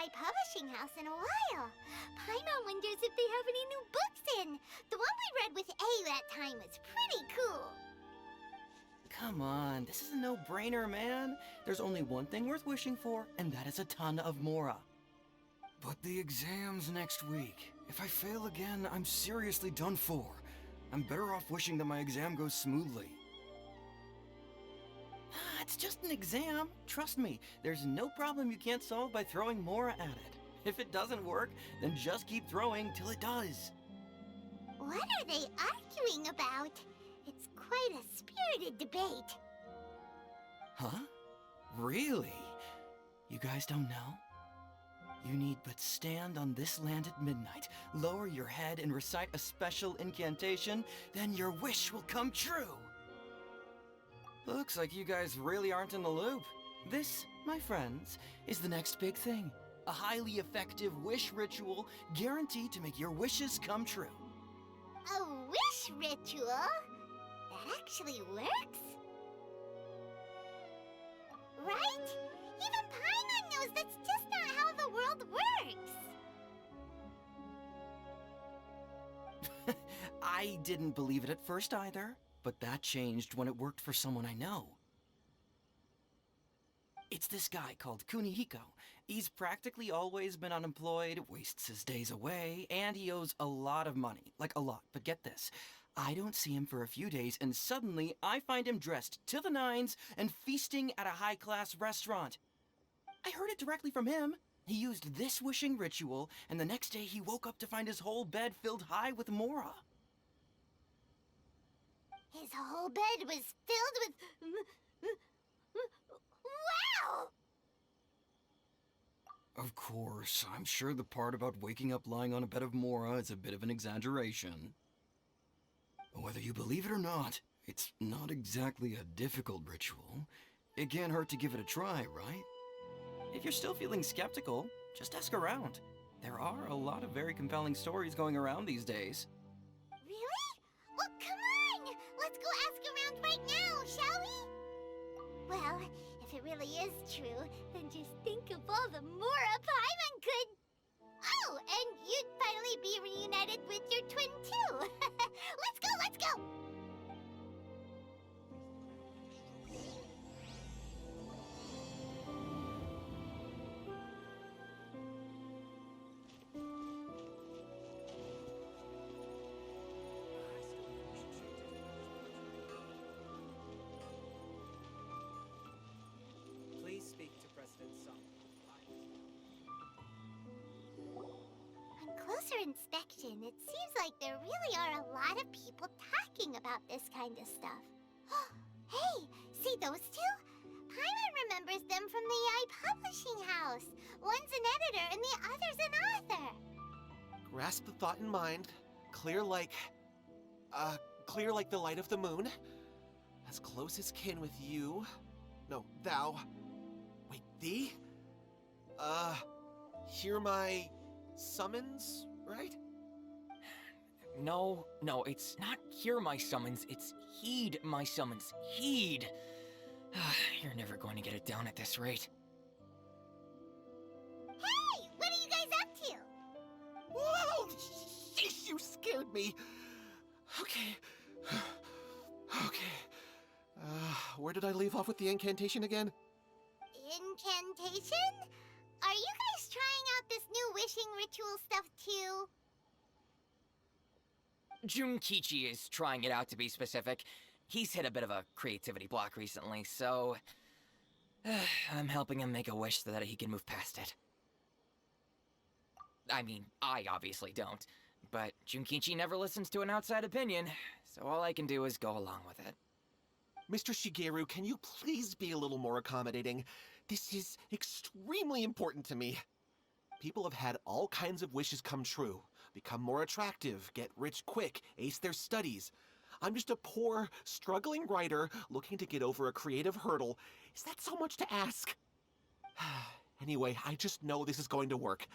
Yae Publishing House in a while. Paimon wonders if they have any new books in. The one we read with A that time was pretty cool. Come on, this is a no-brainer, man. There's only one thing worth wishing for, and that is a ton of Mora. But the exam's next week. If I fail again, I'm seriously done for. I'm better off wishing that my exam goes smoothly. It's just an exam. Trust me, there's no problem you can't solve by throwing Mora at it. If it doesn't work, then just keep throwing till it does. What are they arguing about? It's quite a spirited debate. Huh? Really? You guys don't know? You need but stand on this land at midnight, lower your head and recite a special incantation, then your wish will come true. Looks like you guys really aren't in the loop. This, my friends, is the next big thing. A highly effective wish ritual guaranteed to make your wishes come true. A wish ritual? That actually works? Right? Even Paimon knows that's just not how the world works. I didn't believe it at first either, but that changed when it worked for someone I know. It's this guy called Kunihiko. He's practically always been unemployed, wastes his days away, and he owes a lot of money. Like a lot, but get this. I don't see him for a few days, and suddenly I find him dressed to the nines and feasting at a high-class restaurant. I heard it directly from him. He used this wishing ritual, and the next day he woke up to find his whole bed filled high with Mora. His whole bed was filled with... Wow! Of course, I'm sure the part about waking up lying on a bed of Mora is a bit of an exaggeration. Whether you believe it or not, it's not exactly a difficult ritual. It can't hurt to give it a try, right? If you're still feeling skeptical, just ask around. There are a lot of very compelling stories going around these days. Really? Well, come on! Let's go ask around right now, shall we? Well, if it really is true, then just think of all the Mora Paimon could... Oh, and you'd finally be reunited with your twin too! Let's go, let's go! Please speak to President Sung. On closer inspection, it seems like there really are a lot of people talking about this kind of stuff. Hey, see those two? Paimon remembers them from the Yae Publishing House. One's an editor and the other's an author. Grasp the thought in mind. Clear like the light of the moon. As close as kin with you. No, thou. Wait, thee? Hear my summons, right? No, it's not hear my summons, it's heed my summons. Heed! You're never going to get it down at this rate. Hey, what are you guys up to? Whoa! Sheesh, you scared me. Okay. Where did I leave off with the incantation again? Incantation? Are you guys trying out this new wishing ritual stuff too? Junkichi is trying it out, to be specific. He's hit a bit of a creativity block recently, so... I'm helping him make a wish so that he can move past it. I mean, I obviously don't, but Junkichi never listens to an outside opinion, so all I can do is go along with it. Mr. Shigeru, can you please be a little more accommodating? This is extremely important to me. People have had all kinds of wishes come true. Become more attractive, get rich quick, ace their studies. I'm just a poor, struggling writer looking to get over a creative hurdle. Is that so much to ask? Anyway, I just know this is going to work.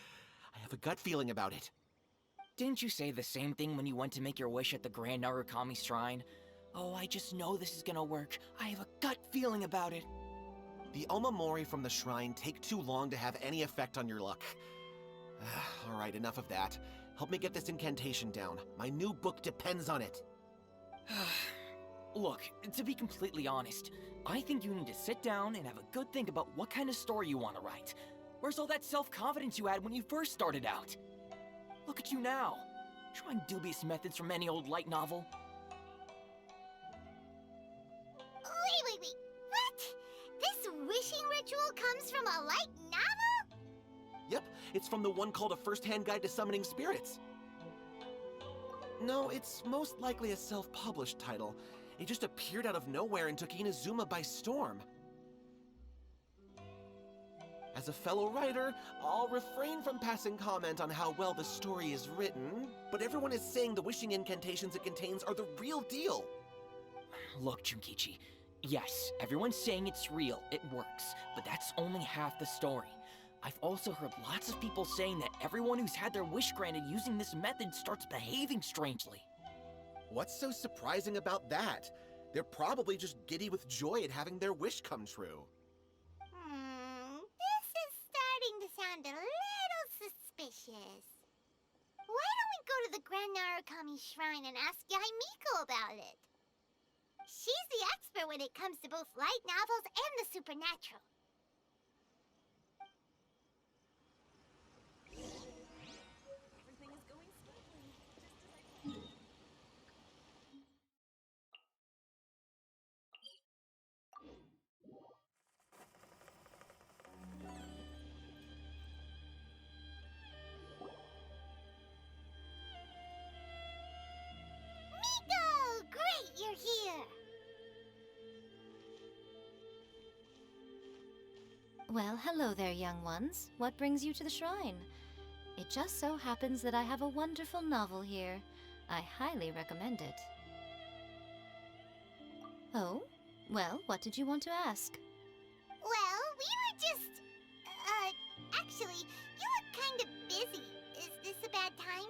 I have a gut feeling about it. Didn't you say the same thing when you went to make your wish at the Grand Narukami Shrine? Oh, I just know this is gonna work. I have a gut feeling about it. The Omamori from the shrine take too long to have any effect on your luck. Alright, enough of that. Help me get this incantation down. My new book depends on it. Look, to be completely honest, I think you need to sit down and have a good think about what kind of story you want to write. Where's all that self-confidence you had when you first started out? Look at you now, trying dubious methods from any old light novel. Wait. What? This wishing ritual comes from a light novel? Yep, it's from the one called A First-Hand Guide to Summoning Spirits. No, it's most likely a self-published title. It just appeared out of nowhere and took Inazuma by storm. As a fellow writer, I'll refrain from passing comment on how well the story is written, but everyone is saying the wishing incantations it contains are the real deal. Look, Junkichi, yes, everyone's saying it's real, it works, but that's only half the story. I've also heard lots of people saying that everyone who's had their wish granted using this method starts behaving strangely. What's so surprising about that? They're probably just giddy with joy at having their wish come true. This is starting to sound a little suspicious. Why don't we go to the Grand Narukami Shrine and ask Yae Miko about it? She's the expert when it comes to both light novels and the supernatural. Miko! Great, you're here! Well, hello there, young ones. What brings you to the shrine? It just so happens that I have a wonderful novel here. I highly recommend it. Oh? Well, what did you want to ask? Well, we were just... actually, you look kind of busy. Is this a bad time?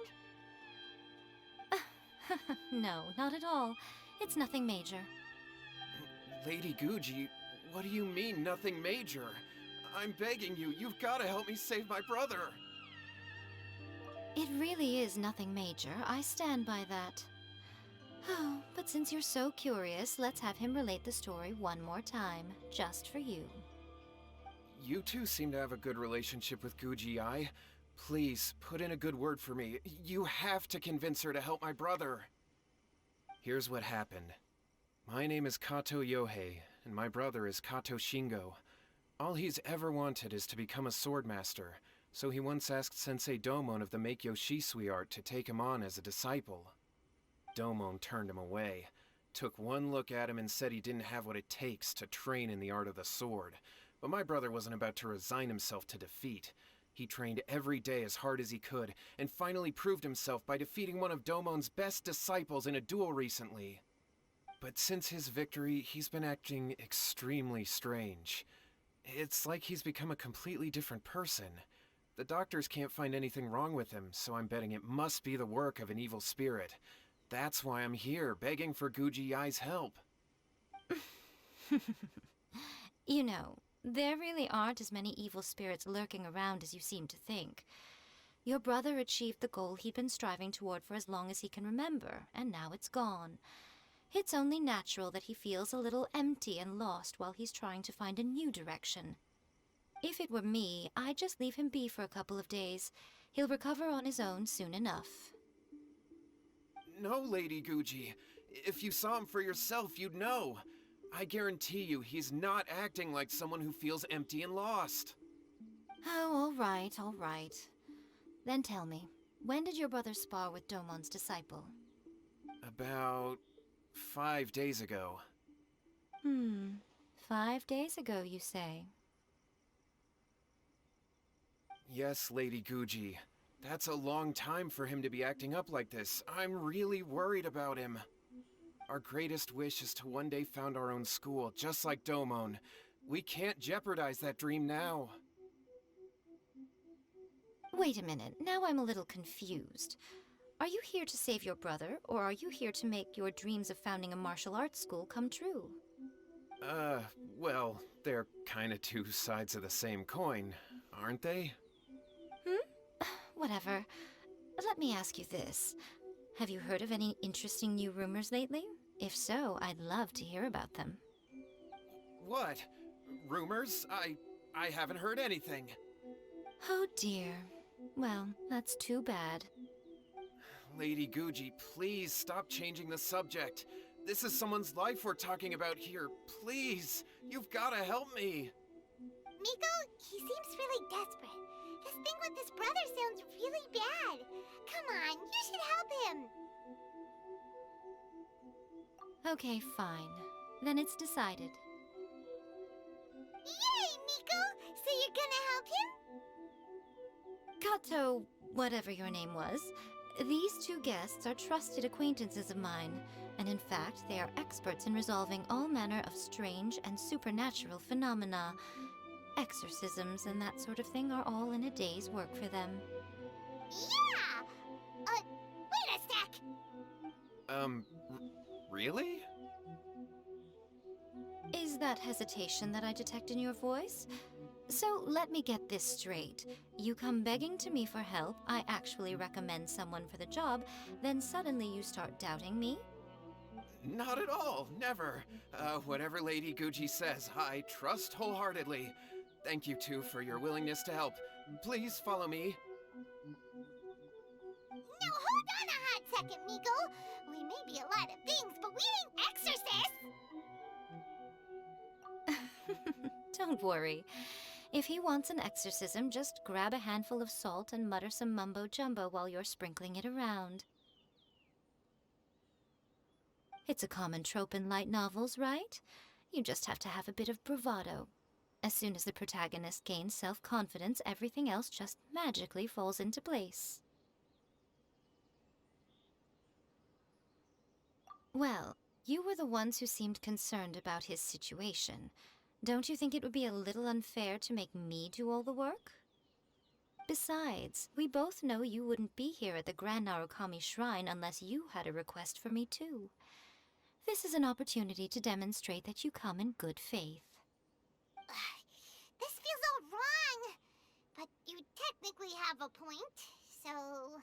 No, not at all. It's nothing major. Lady Guji, what do you mean, nothing major? I'm begging you, you've got to help me save my brother. It really is nothing major. I stand by that. Oh, but since you're so curious, let's have him relate the story one more time, just for you. You two seem to have a good relationship with Guji-ai. Please, put in a good word for me. You have to convince her to help my brother. Here's what happened. My name is Kato Yohei, and my brother is Kato Shingo. All he's ever wanted is to become a swordmaster, so he once asked Sensei Domon of the Meikyo Shisui art to take him on as a disciple. Domon turned him away, took one look at him and said he didn't have what it takes to train in the art of the sword. But my brother wasn't about to resign himself to defeat. He trained every day as hard as he could, and finally proved himself by defeating one of Domon's best disciples in a duel recently. But since his victory, he's been acting extremely strange. It's like he's become a completely different person. The doctors can't find anything wrong with him, so I'm betting it must be the work of an evil spirit. That's why I'm here, begging for Guji-ai's help. You know, there really aren't as many evil spirits lurking around as you seem to think. Your brother achieved the goal he'd been striving toward for as long as he can remember, and now it's gone. It's only natural that he feels a little empty and lost while he's trying to find a new direction. If it were me, I'd just leave him be for a couple of days. He'll recover on his own soon enough. No, Lady Guji. If you saw him for yourself, you'd know. I guarantee you, he's not acting like someone who feels empty and lost. Oh, all right. Then tell me, when did your brother spar with Domon's disciple? About 5 days ago. 5 days ago, you say? Yes, Lady Guji. That's a long time for him to be acting up like this. I'm really worried about him. Our greatest wish is to one day found our own school, just like Domon. We can't jeopardize that dream now. Wait a minute, now I'm a little confused. Are you here to save your brother, or are you here to make your dreams of founding a martial arts school come true? Well, they're kinda two sides of the same coin, aren't they? Whatever. Let me ask you this. Have you heard of any interesting new rumors lately? If so, I'd love to hear about them. What? Rumors? I haven't heard anything. Oh dear. Well, that's too bad. Lady Guji, please stop changing the subject. This is someone's life we're talking about here. Please, you've gotta help me. Miko, he seems really desperate. This thing with his brother sounds really bad. Come on, you should help him. Okay, fine. Then it's decided. Yay, Miko! So you're gonna help him? Kato, whatever your name was, these two guests are trusted acquaintances of mine, and in fact, they are experts in resolving all manner of strange and supernatural phenomena. Exorcisms and that sort of thing are all in a day's work for them. Yeah! Wait a sec! Really? Is that hesitation that I detect in your voice? So let me get this straight. You come begging to me for help, I actually recommend someone for the job, then suddenly you start doubting me? Not at all, never. Whatever Lady Guji says, I trust wholeheartedly. Thank you two for your willingness to help. Please follow me. Now hold on a hot second, Miko. We may be a lot of things, but we ain't exorcists. Don't worry. If he wants an exorcism, just grab a handful of salt and mutter some mumbo-jumbo while you're sprinkling it around. It's a common trope in light novels, right? You just have to have a bit of bravado. As soon as the protagonist gains self-confidence, everything else just magically falls into place. Well, you were the ones who seemed concerned about his situation. Don't you think it would be a little unfair to make me do all the work? Besides, we both know you wouldn't be here at the Grand Narukami Shrine unless you had a request for me too. This is an opportunity to demonstrate that you come in good faith. This feels all wrong. But you technically have a point, so...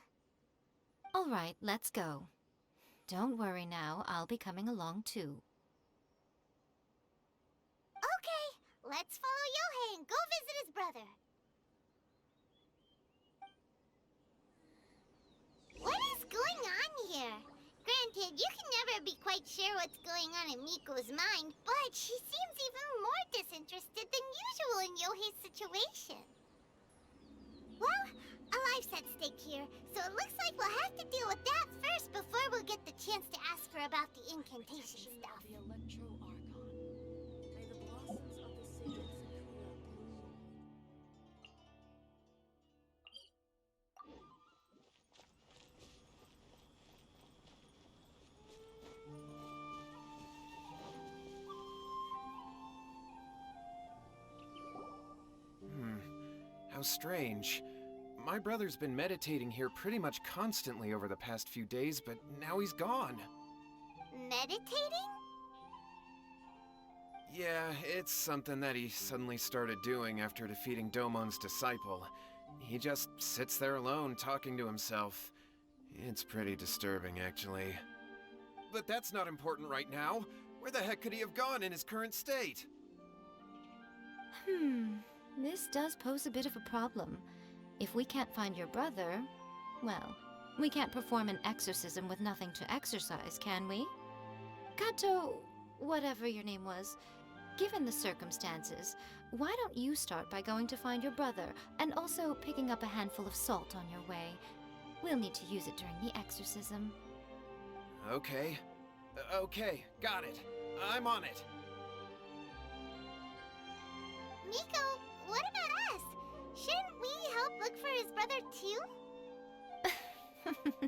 All right, let's go. Don't worry now, I'll be coming along too. Okay, let's follow Yohei and go visit his brother. What is going on here? Granted, you can never be quite sure what's going on in Miko's mind, but she seems even more disinterested than usual in Yohei's situation. Well, a life's at stake here, so it looks like we'll have to deal with that first before we'll get the chance to ask her about the incantation stuff. The Electro Archon. May the blossoms of the sacred Sakura bloom. How strange. My brother's been meditating here pretty much constantly over the past few days, but now he's gone. Meditating? Yeah, it's something that he suddenly started doing after defeating Domon's disciple. He just sits there alone, talking to himself. It's pretty disturbing, actually. But that's not important right now. Where the heck could he have gone in his current state? This does pose a bit of a problem. If we can't find your brother, well, we can't perform an exorcism with nothing to exorcise, can we? Kato, whatever your name was, given the circumstances, why don't you start by going to find your brother and also picking up a handful of salt on your way? We'll need to use it during the exorcism. Okay. Okay, got it. I'm on it. Miko, what about us? Shouldn't we help look for his brother too?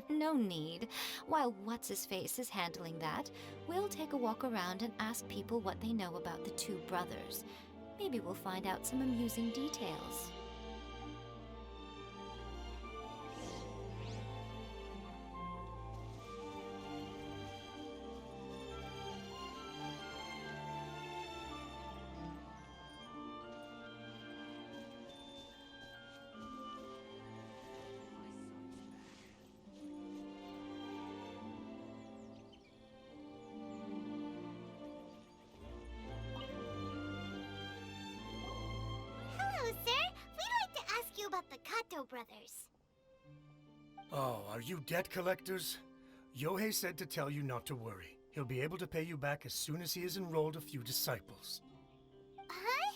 No need. While What's-His-Face is handling that, we'll take a walk around and ask people what they know about the two brothers. Maybe we'll find out some amusing details. sir. We'd like to ask you about the Kato brothers. Oh, are you debt collectors? Yohei said to tell you not to worry. He'll be able to pay you back as soon as he has enrolled a few disciples. Huh?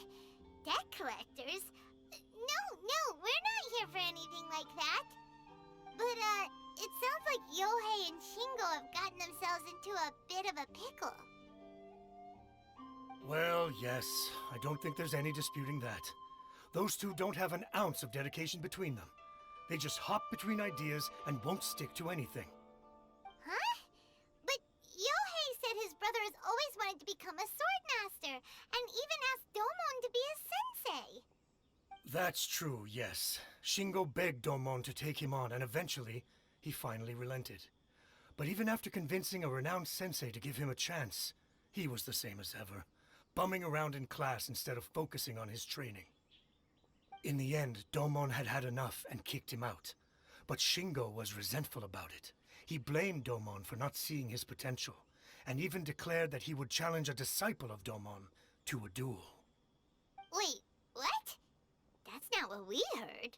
Debt collectors? No, we're not here for anything like that. But, it sounds like Yohei and Shingo have gotten themselves into a bit of a pickle. Well, yes. I don't think there's any disputing that. Those two don't have an ounce of dedication between them. They just hop between ideas and won't stick to anything. Huh? But Yohei said his brother has always wanted to become a sword master, and even asked Domon to be his sensei. That's true, yes. Shingo begged Domon to take him on, and eventually, he finally relented. But even after convincing a renowned sensei to give him a chance, he was the same as ever, bumming around in class instead of focusing on his training. In the end, Domon had had enough and kicked him out. But Shingo was resentful about it. He blamed Domon for not seeing his potential, and even declared that he would challenge a disciple of Domon to a duel. Wait, what? That's not what we heard.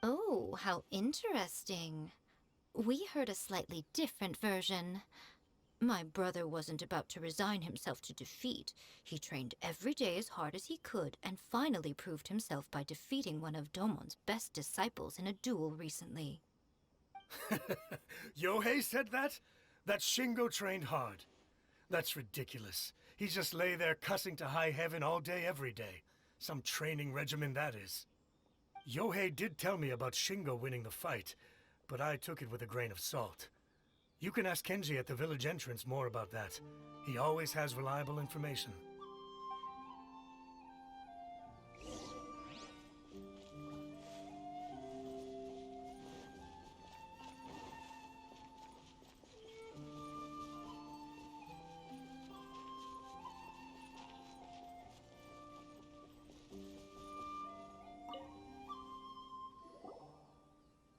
Oh, how interesting. We heard a slightly different version. My brother wasn't about to resign himself to defeat. He trained every day as hard as he could and finally proved himself by defeating one of Domon's best disciples in a duel recently. Yohei said that? That Shingo trained hard. That's ridiculous. He just lay there cussing to high heaven all day every day. Some training regimen that is. Yohei did tell me about Shingo winning the fight, but I took it with a grain of salt. You can ask Kenji at the village entrance more about that. He always has reliable information.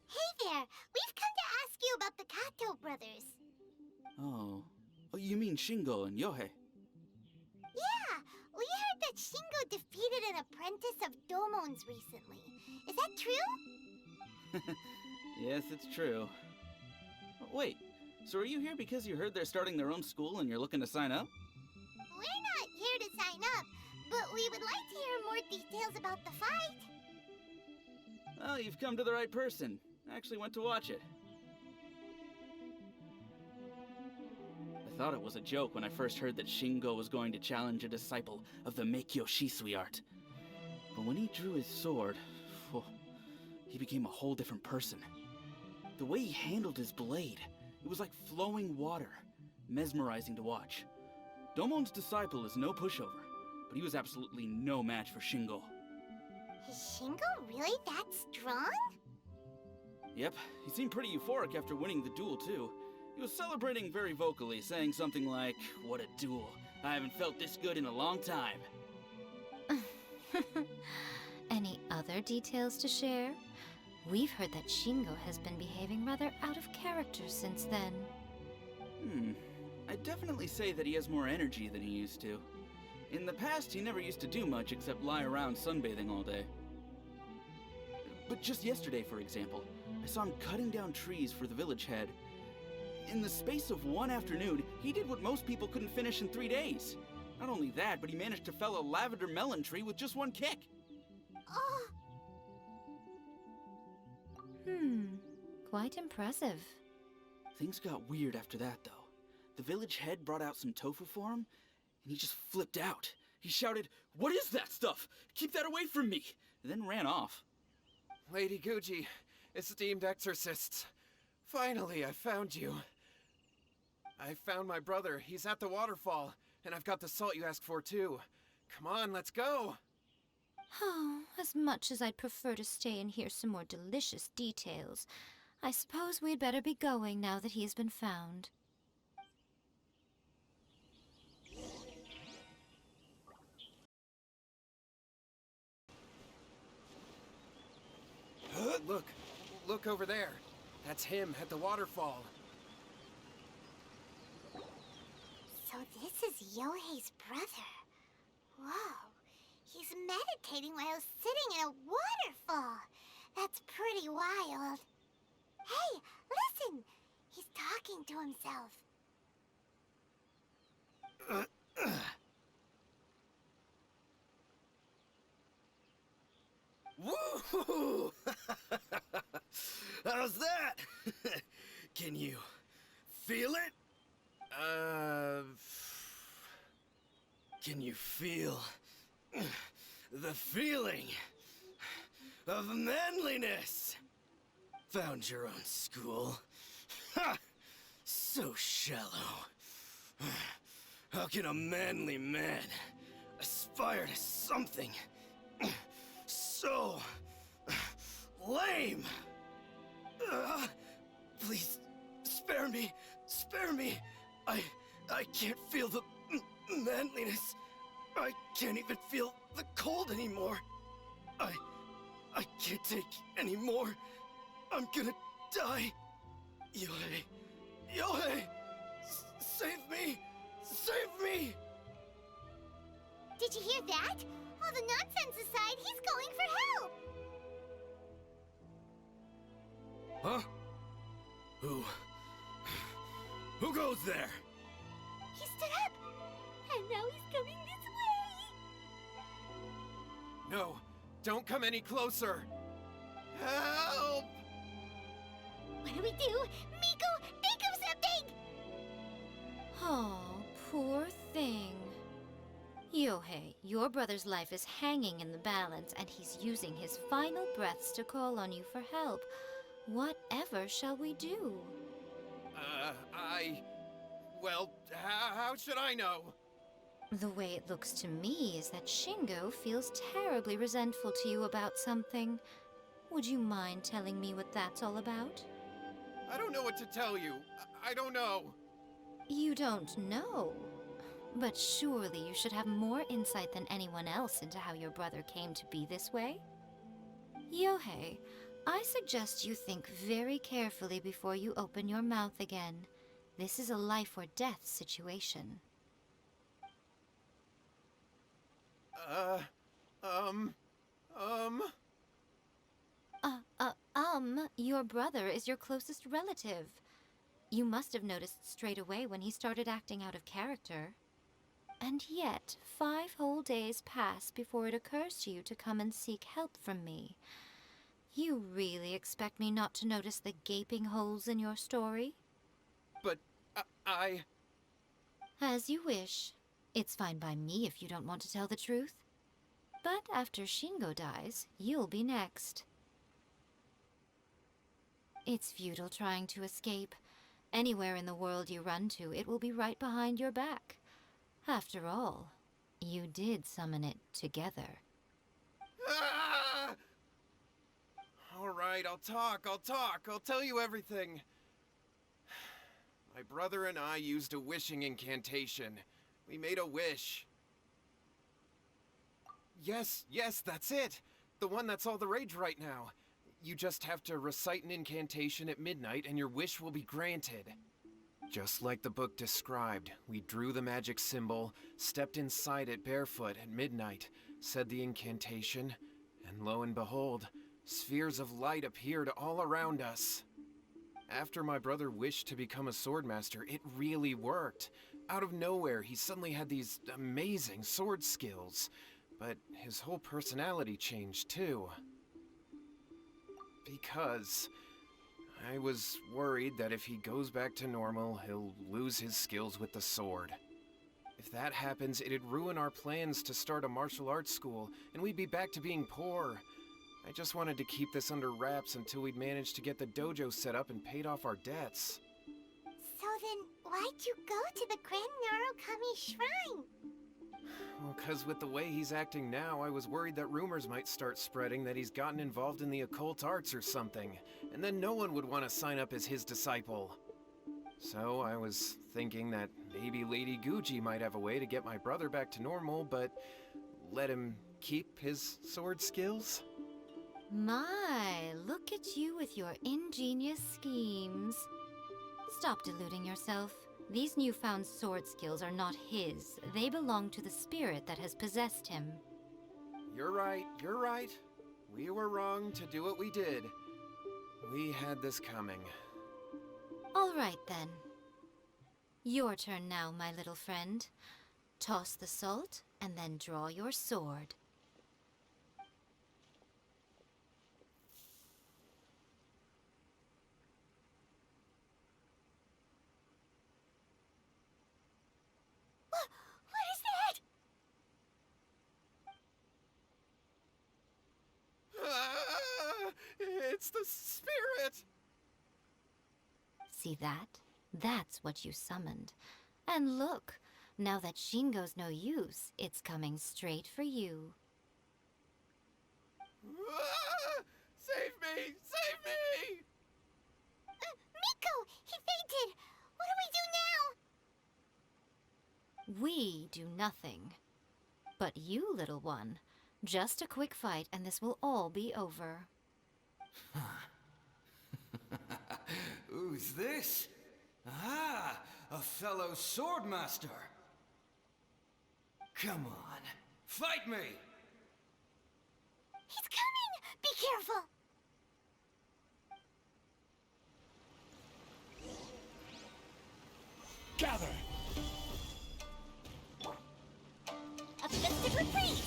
Hey there, we've come to ask you about the Kato brothers. Oh. Oh, you mean Shingo and Yohei? Yeah, we heard that Shingo defeated an apprentice of Domon's recently. Is that true? Yes, it's true. Wait, so are you here because you heard they're starting their own school and you're looking to sign up? We're not here to sign up, but we would like to hear more details about the fight. Well, you've come to the right person. I actually went to watch it. I thought it was a joke when I first heard that Shingo was going to challenge a disciple of the Meikyo Shisui art. But when he drew his sword, he became a whole different person. The way he handled his blade, it was like flowing water, mesmerizing to watch. Domon's disciple is no pushover, but he was absolutely no match for Shingo. Is Shingo really that strong? Yep, he seemed pretty euphoric after winning the duel too. He was celebrating very vocally, saying something like, "What a duel. I haven't felt this good in a long time." Any other details to share? We've heard that Shingo has been behaving rather out of character since then. I'd definitely say that he has more energy than he used to. In the past, he never used to do much except lie around sunbathing all day. But just yesterday, for example, I saw him cutting down trees for the village head. In the space of one afternoon, he did what most people couldn't finish in 3 days. Not only that, but he managed to fell a lavender melon tree with just one kick. Oh, Quite impressive. Things got weird after that, though. The village head brought out some tofu for him, and he just flipped out. He shouted, "What is that stuff? Keep that away from me!" and then ran off. Lady Guji, esteemed exorcists. Finally, I found you. I found my brother. He's at the waterfall, and I've got the salt you asked for, too. Come on, let's go. Oh, as much as I'd prefer to stay and hear some more delicious details, I suppose we'd better be going now that he's been found. Look over there. That's him at the waterfall. so this is Yohei's brother. Whoa, he's meditating while sitting in a waterfall. That's pretty wild. Hey, listen! He's talking to himself. Woohoo! How's that? Can you feel it? Can you feel the feeling of manliness? Found your own school. Ha! So shallow. How can a manly man aspire to something so lame? Please, spare me. Spare me. I can't feel the manliness. I can't even feel the cold anymore. I can't take any more. I'm gonna die. Yohei. Yohei! Save me! Save me! Did you hear that? All the nonsense aside, he's going for help! Huh? Who goes there? He stood up! And now he's coming this way! No, don't come any closer. Help! What do we do? Miko, think of something! Oh, poor thing. Yohei, your brother's life is hanging in the balance, and he's using his final breaths to call on you for help. Whatever shall we do? Well, how should I know? The way it looks to me is that Shingo feels terribly resentful to you about something. Would you mind telling me what that's all about? I don't know what to tell you. I don't know. You don't know? But surely you should have more insight than anyone else into how your brother came to be this way? Yohei, I suggest you think very carefully before you open your mouth again. This is a life or death situation. Your brother is your closest relative. You must have noticed straight away when he started acting out of character. And yet, 5 whole days pass before it occurs to you to come and seek help from me. You really expect me not to notice the gaping holes in your story? But I... As you wish. It's fine by me if you don't want to tell the truth. But after Shingo dies, you'll be next. It's futile trying to escape. Anywhere in the world you run to, it will be right behind your back. After all, you did summon it together. Ah! All right, I'll talk. I'll tell you everything. My brother and I used a wishing incantation. We made a wish. Yes, that's it. The one that's all the rage right now. You just have to recite an incantation at midnight and your wish will be granted. Just like the book described, we drew the magic symbol, stepped inside it barefoot at midnight, said the incantation, and lo and behold, spheres of light appeared all around us. After my brother wished to become a swordmaster, it really worked. Out of nowhere, he suddenly had these amazing sword skills, but his whole personality changed too. Because I was worried that if he goes back to normal, he'll lose his skills with the sword. If that happens, it'd ruin our plans to start a martial arts school, and we'd be back to being poor. I just wanted to keep this under wraps until we'd managed to get the dojo set up and paid off our debts. So then, why'd you go to the Grand Narukami Shrine? Well, 'cause with the way he's acting now, I was worried that rumors might start spreading that he's gotten involved in the occult arts or something, and then no one would want to sign up as his disciple. So I was thinking that maybe Lady Guji might have a way to get my brother back to normal, but let him keep his sword skills? My, look at you with your ingenious schemes. Stop deluding yourself. These newfound sword skills are not his. They belong to the spirit that has possessed him. You're right, you're right. We were wrong to do what we did. We had this coming. All right, then. Your turn now, my little friend. Toss the salt, and then draw your sword. What is that? Ah, it's the spirit! See that? That's what you summoned. And look, now that Shingo's no use, it's coming straight for you. Ah, save me! Save me! Miko! He fainted! What do we do now? We do nothing. But you, little one, just a quick fight and this will all be over. Who's this? Ah, a fellow swordmaster. Come on, fight me! He's coming! Be careful! Gather! A festive retreat!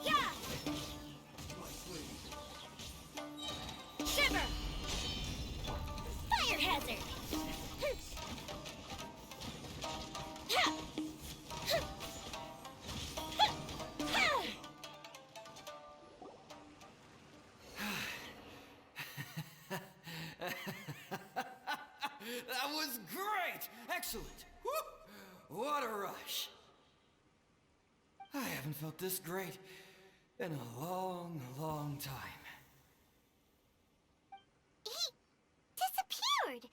Yeah! Shiver! Fire hazard! Ha! Ha! That was great! Excellent! Woo! What a rush! I haven't felt this great in a long, long time. He disappeared!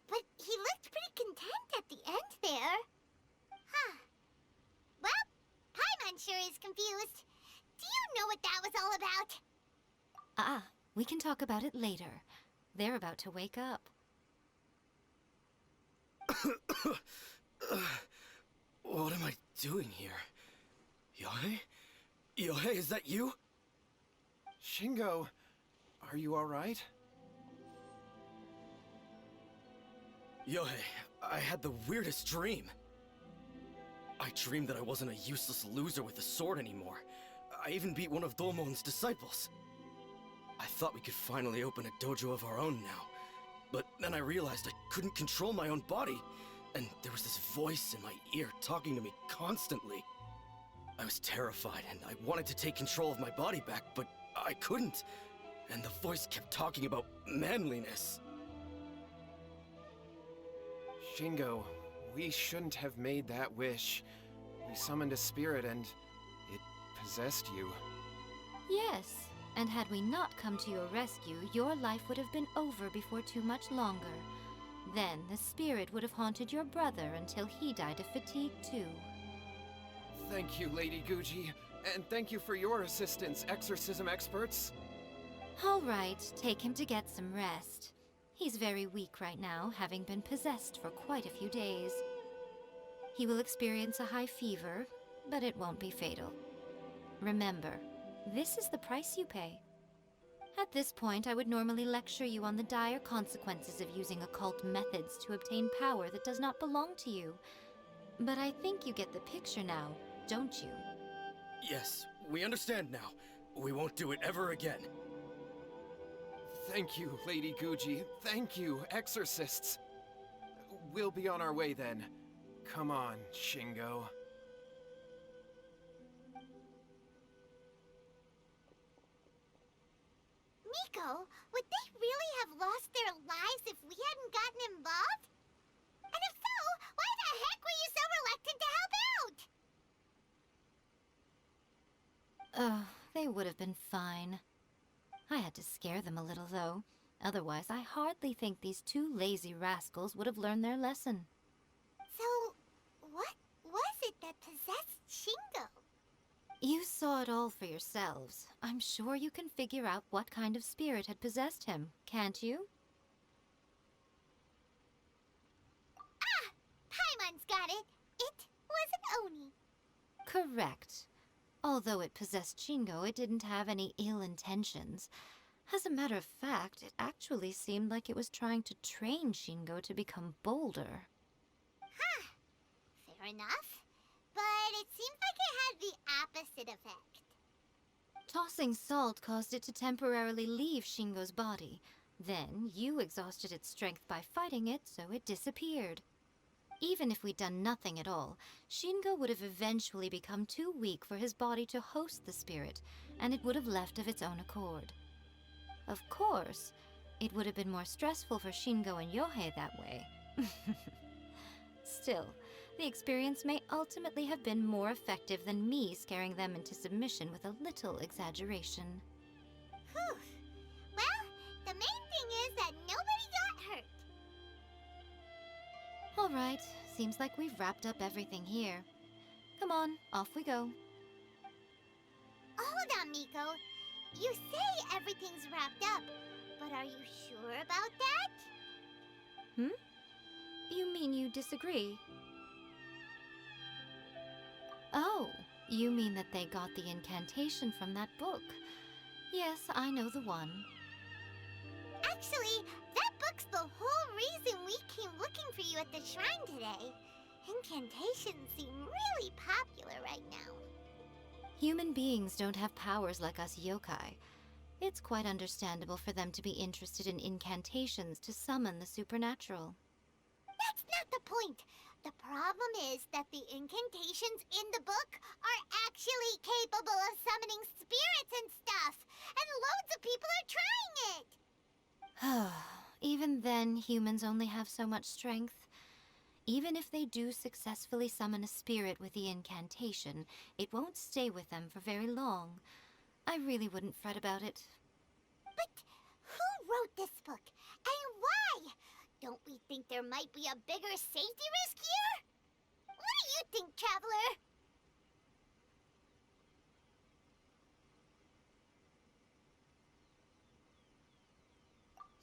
But he looked pretty content at the end there. Huh. Well, Paimon sure is confused. Do you know what that was all about? Ah, we can talk about it later. They're about to wake up. What am I doing here? Yae? Yae, is that you? Shingo, are you alright? Yae, I had the weirdest dream. I dreamed that I wasn't a useless loser with a sword anymore. I even beat one of Domon's disciples. I thought we could finally open a dojo of our own now. But then I realized I couldn't control my own body. And there was this voice in my ear talking to me constantly. I was terrified and I wanted to take control of my body back, but I couldn't. And the voice kept talking about manliness. Shingo, we shouldn't have made that wish. We summoned a spirit and it possessed you. Yes, and had we not come to your rescue, your life would have been over before too much longer. Then the spirit would have haunted your brother until he died of fatigue too. Thank you, Lady Guji. And thank you for your assistance, exorcism experts. All right, take him to get some rest. He's very weak right now, having been possessed for quite a few days. He will experience a high fever, but it won't be fatal. Remember, this is the price you pay. At this point, I would normally lecture you on the dire consequences of using occult methods to obtain power that does not belong to you. But I think you get the picture now, don't you? Yes, we understand now. We won't do it ever again. Thank you, Lady Guji. Thank you, exorcists. We'll be on our way then. Come on, Shingo. Miko, would they really have lost their lives if we hadn't gotten involved? And if so, why the heck were you so reluctant to help out? Oh, they would have been fine. I had to scare them a little, though. Otherwise, I hardly think these two lazy rascals would have learned their lesson. So, what was it that possessed Shingo? You saw it all for yourselves. I'm sure you can figure out what kind of spirit had possessed him, can't you? Ah! Paimon's got it. It was an Oni. Correct. Although it possessed Shingo, it didn't have any ill intentions. As a matter of fact, it actually seemed like it was trying to train Shingo to become bolder. Huh. Fair enough. But it seemed like it had the opposite effect. Tossing salt caused it to temporarily leave Shingo's body. Then, you exhausted its strength by fighting it, so it disappeared. Even if we'd done nothing at all, Shingo would have eventually become too weak for his body to host the spirit, and it would have left of its own accord. Of course, it would have been more stressful for Shingo and Yohei that way. Still, the experience may ultimately have been more effective than me scaring them into submission with a little exaggeration. Whew. Well, the main thing is that nobody got hurt. All right, seems like we've wrapped up everything here. Come on, off we go. Hold on, Miko. You say everything's wrapped up, but are you sure about that? You mean you disagree? Oh, you mean that they got the incantation from that book. Yes, I know the one. Actually, that book's the whole reason we came looking for you at the shrine today. Incantations seem really popular right now. Human beings don't have powers like us yokai. It's quite understandable for them to be interested in incantations to summon the supernatural. That's not the point. The problem is that the incantations in the book are actually capable of summoning spirits and stuff, and loads of people are trying it. Even then, humans only have so much strength. Even if they do successfully summon a spirit with the incantation, it won't stay with them for very long. I really wouldn't fret about it. But who wrote this book, and why? Don't we think there might be a bigger safety risk here? What do you think, Traveler?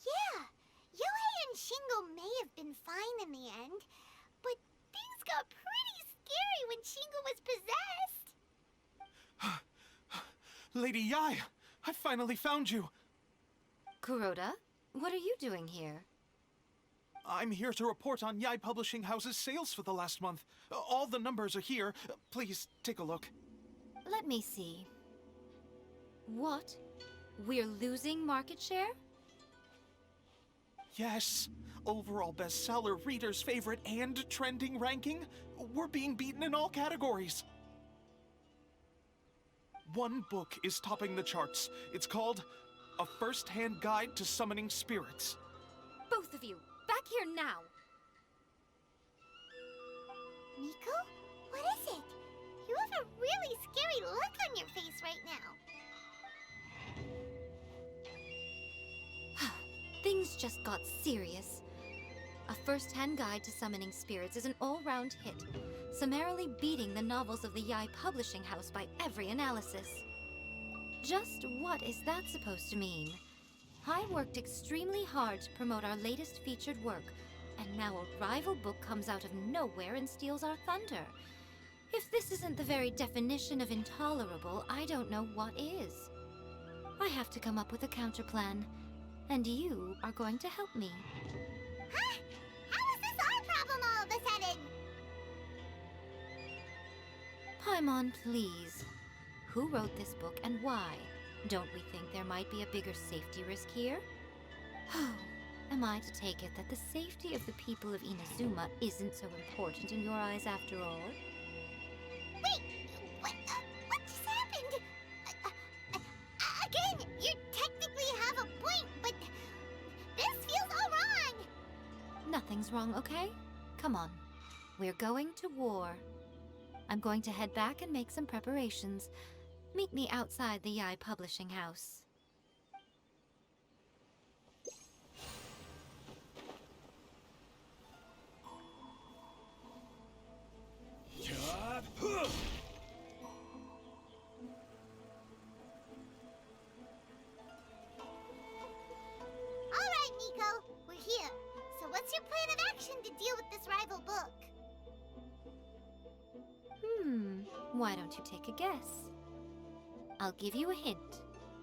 Yeah, Yohei and Shingo may have been fine in the end, but things got pretty scary when Shingo was possessed. Lady Yae, I finally found you. Kuroda, what are you doing here? I'm here to report on Yae Publishing House's sales for the last month. All the numbers are here. Please, take a look. Let me see. What? We're losing market share? Yes. Overall bestseller, reader's favorite, and trending ranking. We're being beaten in all categories. One book is topping the charts. It's called A First-Hand Guide to Summoning Spirits. Both of you, back here now! Miko? What is it? You have a really scary look on your face right now. Things just got serious. A First-Hand Guide to Summoning Spirits is an all-round hit, summarily beating the novels of the Yae Publishing House by every analysis. Just what is that supposed to mean? I worked extremely hard to promote our latest featured work, and now a rival book comes out of nowhere and steals our thunder. If this isn't the very definition of intolerable, I don't know what is. I have to come up with a counterplan, and you are going to help me. Huh? How is this our problem all of a sudden? Paimon, please. Who wrote this book and why? Don't we think there might be a bigger safety risk here? Oh, am I to take it that the safety of the people of Inazuma isn't so important in your eyes after all? Wait, what just happened? Again, you technically have a point, but this feels all wrong. Nothing's wrong, okay? Come on. We're going to war. I'm going to head back and make some preparations. Meet me outside the Yae Publishing House. All right, Miko, we're here. So what's your plan of action to deal with this rival book? Why don't you take a guess? I'll give you a hint.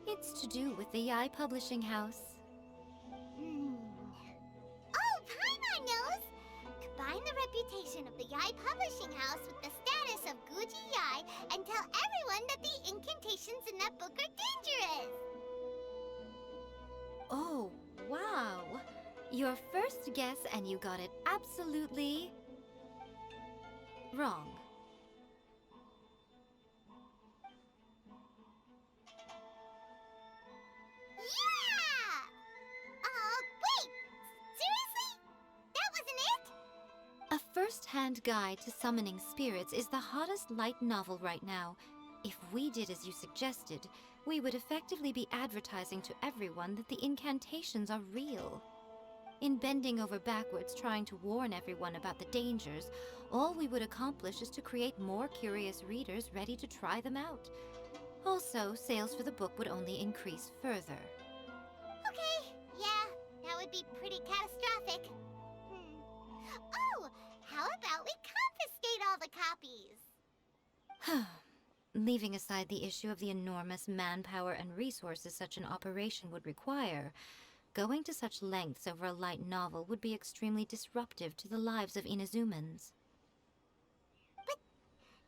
It's to do with the Yae Publishing House. Oh, Paimon knows! Combine the reputation of the Yae Publishing House with the status of Guji Yae and tell everyone that the incantations in that book are dangerous! Oh, wow. Your first guess, and you got it absolutely wrong. Yeah! Wait! Seriously? That wasn't it? A first-hand guide to summoning spirits is the hottest light novel right now. If we did as you suggested, we would effectively be advertising to everyone that the incantations are real. In bending over backwards trying to warn everyone about the dangers, all we would accomplish is to create more curious readers ready to try them out. Also, sales for the book would only increase further. Okay, yeah, that would be pretty catastrophic. Oh, how about we confiscate all the copies? Leaving aside the issue of the enormous manpower and resources such an operation would require, going to such lengths over a light novel would be extremely disruptive to the lives of Inazumans. But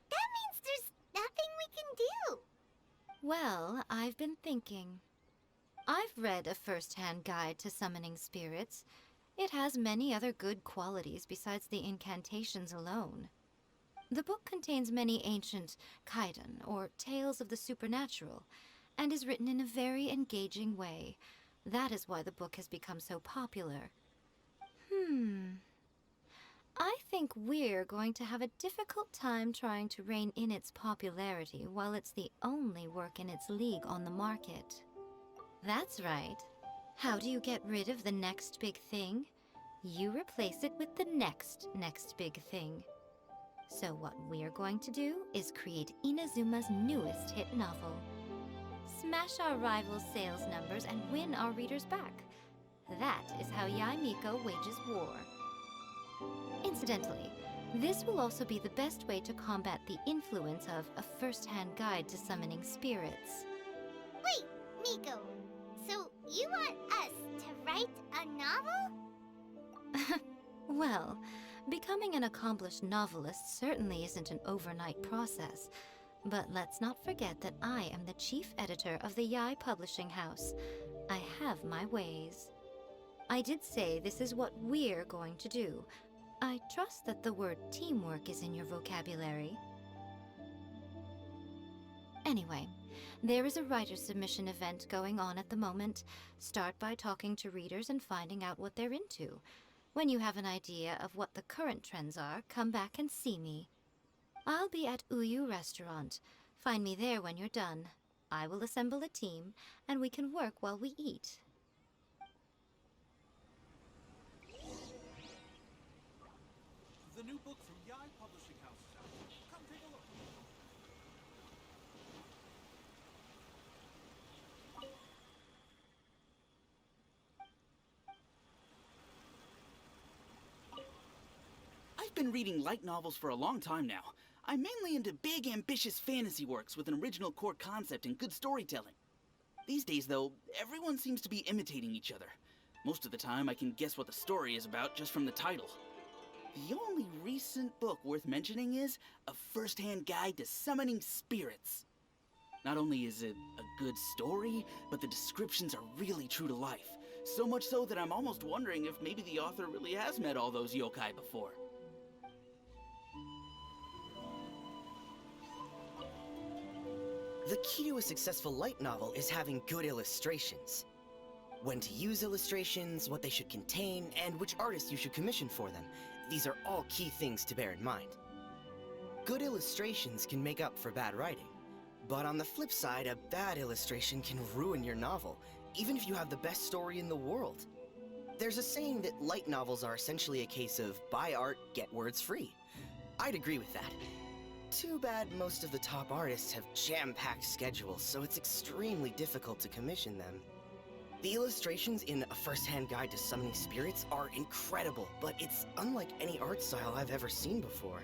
that means there's nothing we can do. Well, I've been thinking. I've read a first-hand guide to summoning spirits. It has many other good qualities besides the incantations alone. The book contains many ancient kaidan, or tales of the supernatural, and is written in a very engaging way. That is why the book has become so popular. I think we're going to have a difficult time trying to rein in its popularity while it's the only work in its league on the market. That's right. How do you get rid of the next big thing? You replace it with the next big thing. So what we're going to do is create Inazuma's newest hit novel. Smash our rival's sales numbers and win our readers back. That is how Yae Miko wages war. Incidentally, this will also be the best way to combat the influence of a first-hand guide to summoning spirits. Wait, Miko, so you want us to write a novel? Well, becoming an accomplished novelist certainly isn't an overnight process. But let's not forget that I am the chief editor of the Yae Publishing House. I have my ways. I did say this is what we're going to do. I trust that the word teamwork is in your vocabulary. Anyway, there is a writer's submission event going on at the moment. Start by talking to readers and finding out what they're into. When you have an idea of what the current trends are, come back and see me. I'll be at Uyu Restaurant. Find me there when you're done. I will assemble a team, and we can work while we eat. The new book from Yae Publishing House is out. Come take a look. I've been reading light novels for a long time now. I'm mainly into big, ambitious fantasy works with an original core concept and good storytelling. These days, though, everyone seems to be imitating each other. Most of the time, I can guess what the story is about just from the title. The only recent book worth mentioning is A First-Hand Guide to Summoning Spirits. Not only is it a good story, but the descriptions are really true to life. So much so that I'm almost wondering if maybe the author really has met all those yokai before. The key to a successful light novel is having good illustrations. When to use illustrations, what they should contain, and which artist you should commission for them. These are all key things to bear in mind. Good illustrations can make up for bad writing. But on the flip side, a bad illustration can ruin your novel, even if you have the best story in the world. There's a saying that light novels are essentially a case of buy art, get words free. I'd agree with that. Too bad most of the top artists have jam-packed schedules, so it's extremely difficult to commission them. The illustrations in A First-Hand Guide to Summoning Spirits are incredible, but it's unlike any art style I've ever seen before.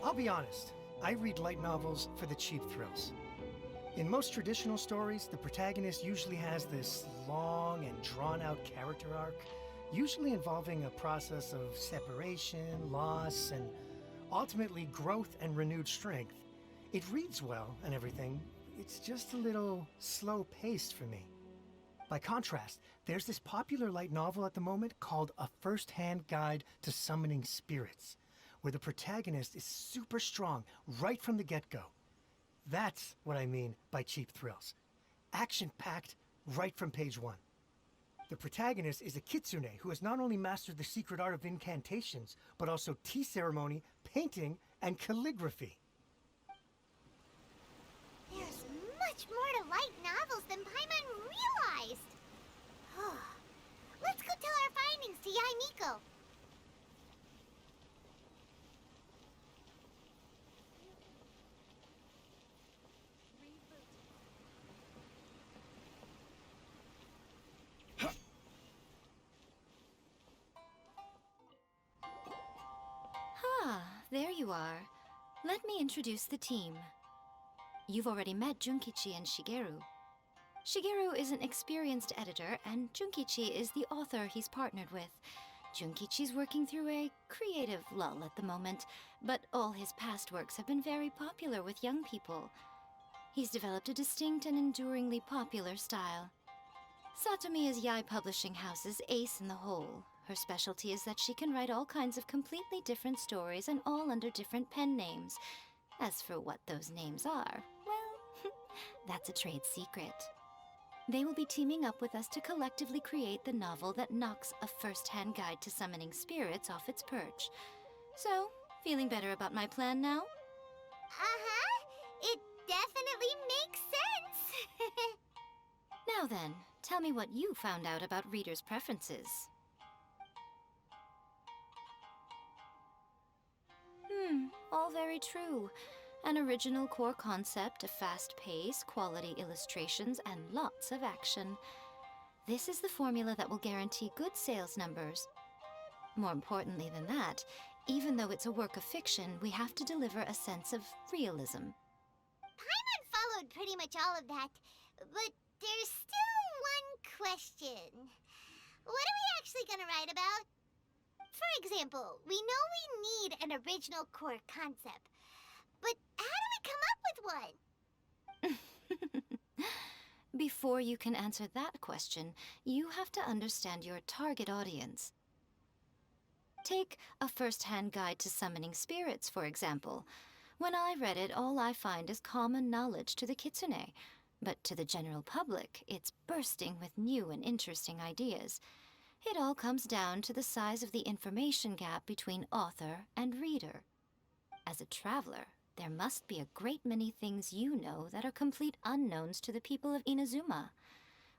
I'll be honest, I read light novels for the cheap thrills. In most traditional stories, the protagonist usually has this long and drawn-out character arc, usually involving a process of separation, loss, and ultimately growth and renewed strength. It reads well and everything, it's just a little slow-paced for me. By contrast, there's this popular light novel at the moment called A First-Hand Guide to Summoning Spirits, where the protagonist is super strong right from the get-go. That's what I mean by cheap thrills. Action-packed right from page 1. The protagonist is a kitsune who has not only mastered the secret art of incantations, but also tea ceremony, painting, and calligraphy. There's much more to light novels than Paimon realized. Let's go tell our findings to Yae Miko. Ah, there you are. Let me introduce the team. You've already met Junkichi and Shigeru. Shigeru is an experienced editor, and Junkichi is the author he's partnered with. Junkichi's working through a creative lull at the moment, but all his past works have been very popular with young people. He's developed a distinct and enduringly popular style. Satomi is Yae Publishing House's ace in the hole. Her specialty is that she can write all kinds of completely different stories and all under different pen names. As for what those names are, well, that's a trade secret. They will be teaming up with us to collectively create the novel that knocks A First-Hand Guide to Summoning Spirits off its perch. So, feeling better about my plan now? It definitely makes sense. Now then, tell me what you found out about readers' preferences. All very true. An original core concept, a fast pace, quality illustrations, and lots of action. This is the formula that will guarantee good sales numbers. More importantly than that, even though it's a work of fiction, we have to deliver a sense of realism. Paimon followed pretty much all of that, but there's still one question. What are we actually gonna write about? For example, we know we need an original core concept, but how do we come up with one? Before you can answer that question, you have to understand your target audience. Take A First-Hand Guide to Summoning Spirits, for example. When I read it, all I find is common knowledge to the kitsune, but to the general public, it's bursting with new and interesting ideas. It all comes down to the size of the information gap between author and reader. As a traveler, there must be a great many things you know that are complete unknowns to the people of Inazuma.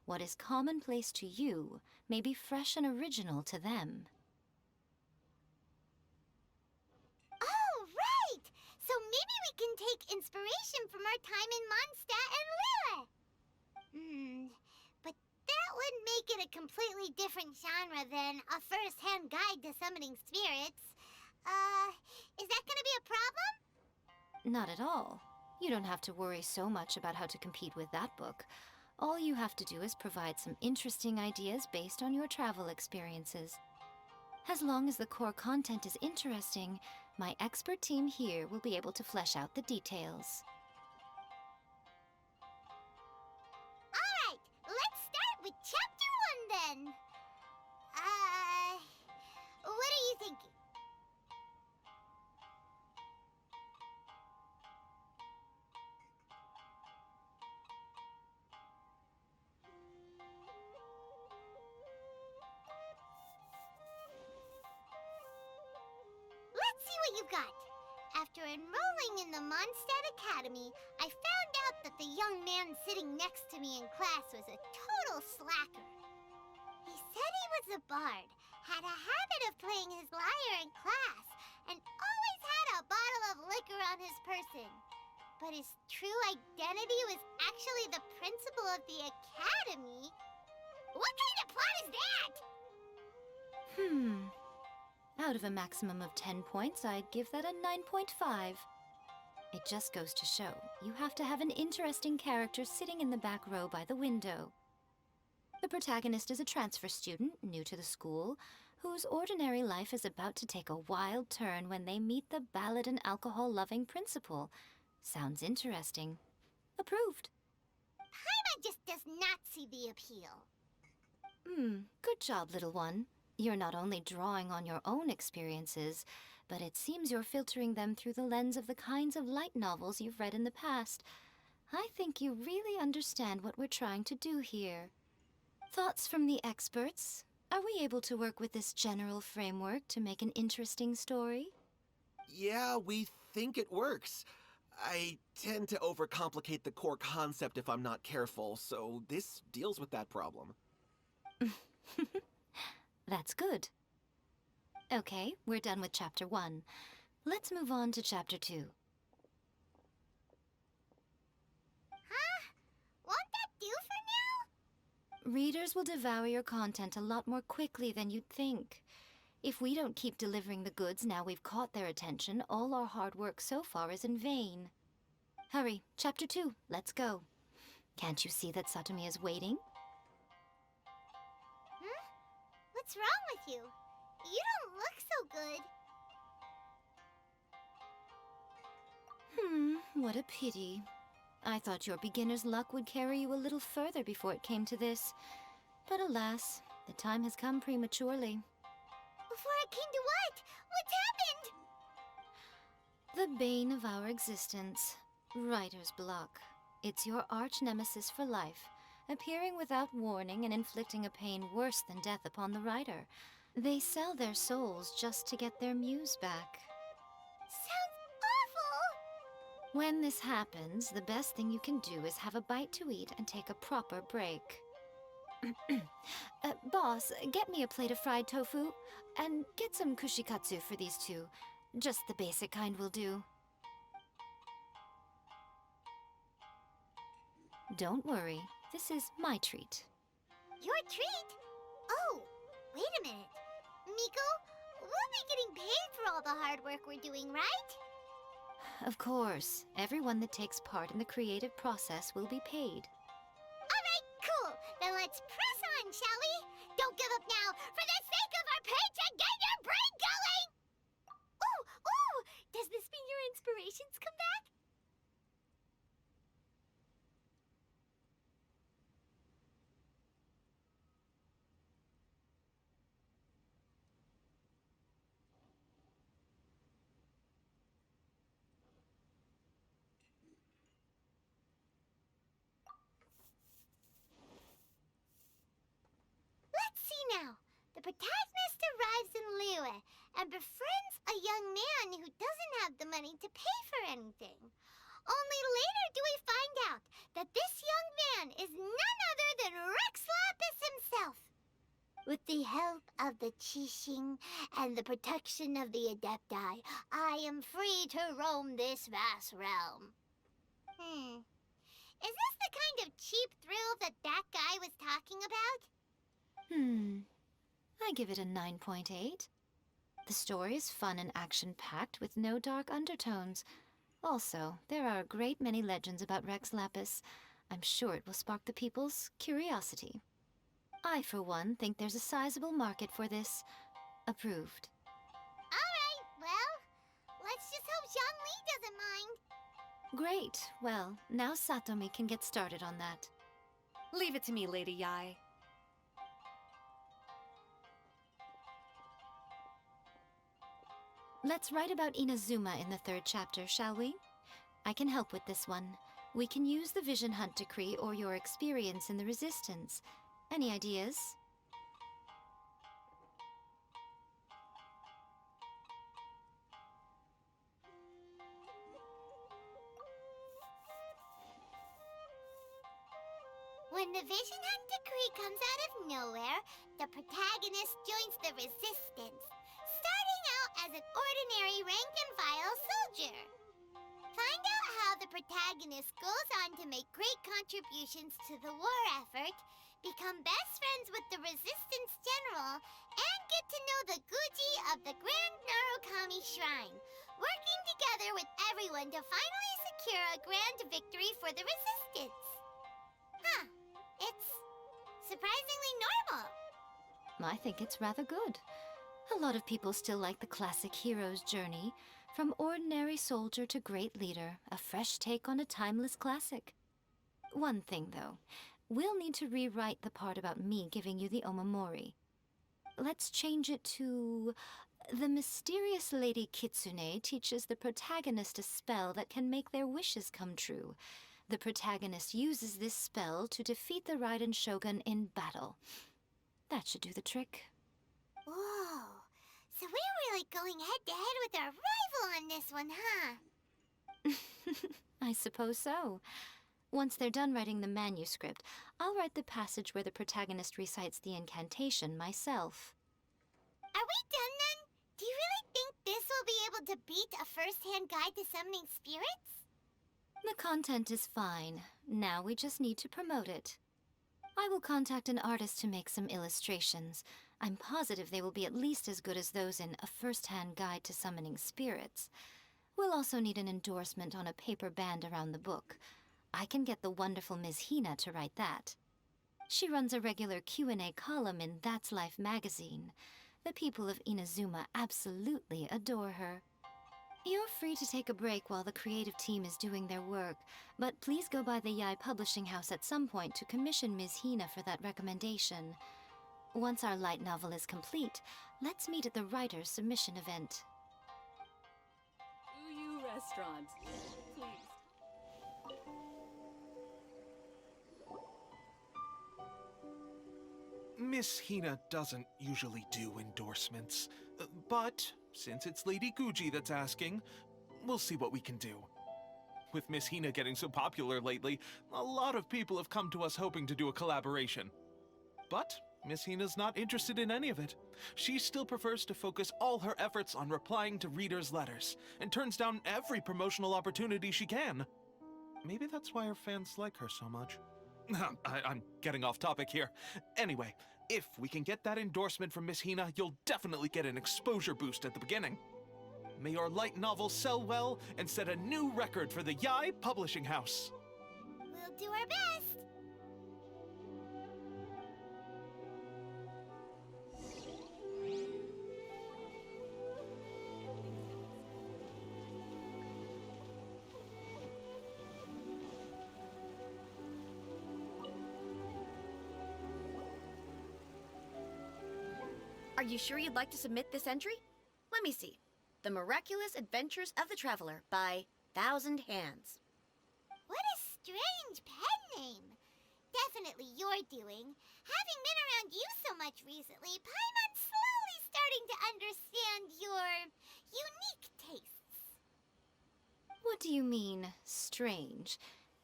What is commonplace to you may be fresh and original to them. Oh, right! So maybe we can take inspiration from our time in Mondstadt and Lille. But that would make it a completely different genre than A First-Hand Guide to Summoning Spirits. Is that gonna be a problem? Not at all. You don't have to worry so much about how to compete with that book. All you have to do is provide some interesting ideas based on your travel experiences. As long as the core content is interesting, my expert team here will be able to flesh out the details. Alright, let's start with Chapter 1 then. What are you thinking? Let's see what you've got. After enrolling in the Mondstadt Academy, I found out that the young man sitting next to me in class was a total slacker. He said he was a bard, had a habit of playing his lyre in class, and always had a bottle of liquor on his person. But his true identity was actually the principal of the academy? What kind of plot is that? Out of a maximum of 10 points, I'd give that a 9.5. It just goes to show, you have to have an interesting character sitting in the back row by the window. The protagonist is a transfer student, new to the school, whose ordinary life is about to take a wild turn when they meet the ballad and alcohol-loving principal. Sounds interesting. Approved. Paimon just does not see the appeal. Good job, little one. You're not only drawing on your own experiences, but it seems you're filtering them through the lens of the kinds of light novels you've read in the past. I think you really understand what we're trying to do here. Thoughts from the experts? Are we able to work with this general framework to make an interesting story? Yeah, we think it works. I tend to overcomplicate the core concept if I'm not careful, so this deals with that problem. That's good. Okay, we're done with Chapter 1. Let's move on to Chapter 2. Huh? Won't that do for now? Readers will devour your content a lot more quickly than you'd think. If we don't keep delivering the goods now we've caught their attention, all our hard work so far is in vain. Hurry, Chapter 2, let's go. Can't you see that Satomi is waiting? What's wrong with you? You don't look so good. What a pity. I thought your beginner's luck would carry you a little further before it came to this. But alas, the time has come prematurely. Before it came to what? What's happened? The bane of our existence. Writer's block. It's your arch-nemesis for life, appearing without warning and inflicting a pain worse than death upon the writer. They sell their souls just to get their muse back. Sounds awful! When this happens, the best thing you can do is have a bite to eat and take a proper break. Boss, get me a plate of fried tofu, and get some kushikatsu for these two. Just the basic kind will do. Don't worry, this is my treat. Your treat? Oh, wait a minute. Miko, we'll be getting paid for all the hard work we're doing, right? Of course, everyone that takes part in the creative process will be paid. Alright, cool. Then let's press on, shall we? Don't give up now, for the sake of our paycheck, get your brain going! Ooh! Does this mean your inspirations come back? Let's see now. The protagonist arrives in Liyue and befriends a young man who doesn't have the money to pay for anything. Only later do we find out that this young man is none other than Rex Lapis himself. With the help of the Qixing and the protection of the Adepti, I am free to roam this vast realm. Is this the kind of cheap thrill that guy was talking about? I give it a 9.8. The story is fun and action-packed with no dark undertones. Also, there are a great many legends about Rex Lapis. I'm sure it will spark the people's curiosity. I, for one, think there's a sizable market for this. Approved. Alright, well, let's just hope Zhongli doesn't mind. Great. Well, now Satomi can get started on that. Leave it to me, Lady Yae. Let's write about Inazuma in the 3rd chapter, shall we? I can help with this one. We can use the Vision Hunt Decree or your experience in the Resistance. Any ideas? When the Vision Hunt Decree comes out of nowhere, the protagonist joins the Resistance, starting out as an ordinary rank-and-file soldier. Find out how the protagonist goes on to make great contributions to the war effort, become best friends with the Resistance General, and get to know the Guji of the Grand Narukami Shrine, working together with everyone to finally secure a grand victory for the resistance. Huh. It's surprisingly normal. I think it's rather good. A lot of people still like the classic hero's journey, from ordinary soldier to great leader, a fresh take on a timeless classic. One thing, though. We'll need to rewrite the part about me giving you the Omamori. Let's change it to... The mysterious Lady Kitsune teaches the protagonist a spell that can make their wishes come true. The protagonist uses this spell to defeat the Raiden Shogun in battle. That should do the trick. Whoa. So we're really going head-to-head with our rival on this one, huh? I suppose so. Once they're done writing the manuscript, I'll write the passage where the protagonist recites the incantation myself. Are we done then? Do you really think this will be able to beat a first-hand guide to summoning spirits? The content is fine. Now we just need to promote it. I will contact an artist to make some illustrations. I'm positive they will be at least as good as those in A First-Hand Guide to Summoning Spirits. We'll also need an endorsement on a paper band around the book. I can get the wonderful Ms. Hina to write that. She runs a regular Q&A column in That's Life magazine. The people of Inazuma absolutely adore her. You're free to take a break while the creative team is doing their work, but please go by the Yae Publishing House at some point to commission Ms. Hina for that recommendation. Once our light novel is complete, let's meet at the writer's submission event. Uyu Restaurant, please. Miss Hina doesn't usually do endorsements, but since it's Lady Guji that's asking, we'll see what we can do. With Miss Hina getting so popular lately, a lot of people have come to us hoping to do a collaboration. But Miss Hina's not interested in any of it. She still prefers to focus all her efforts on replying to readers' letters, and turns down every promotional opportunity she can. Maybe that's why her fans like her so much. I'm getting off topic here. Anyway, if we can get that endorsement from Miss Hina, you'll definitely get an exposure boost at the beginning. May your light novel sell well and set a new record for the Yae Publishing House. We'll do our best. Are you sure you'd like to submit this entry? Let me see. The Miraculous Adventures of the Traveler by Thousand Hands. What a strange pen name. Definitely your doing. Having been around you so much recently, Paimon's slowly starting to understand your unique tastes. What do you mean, strange?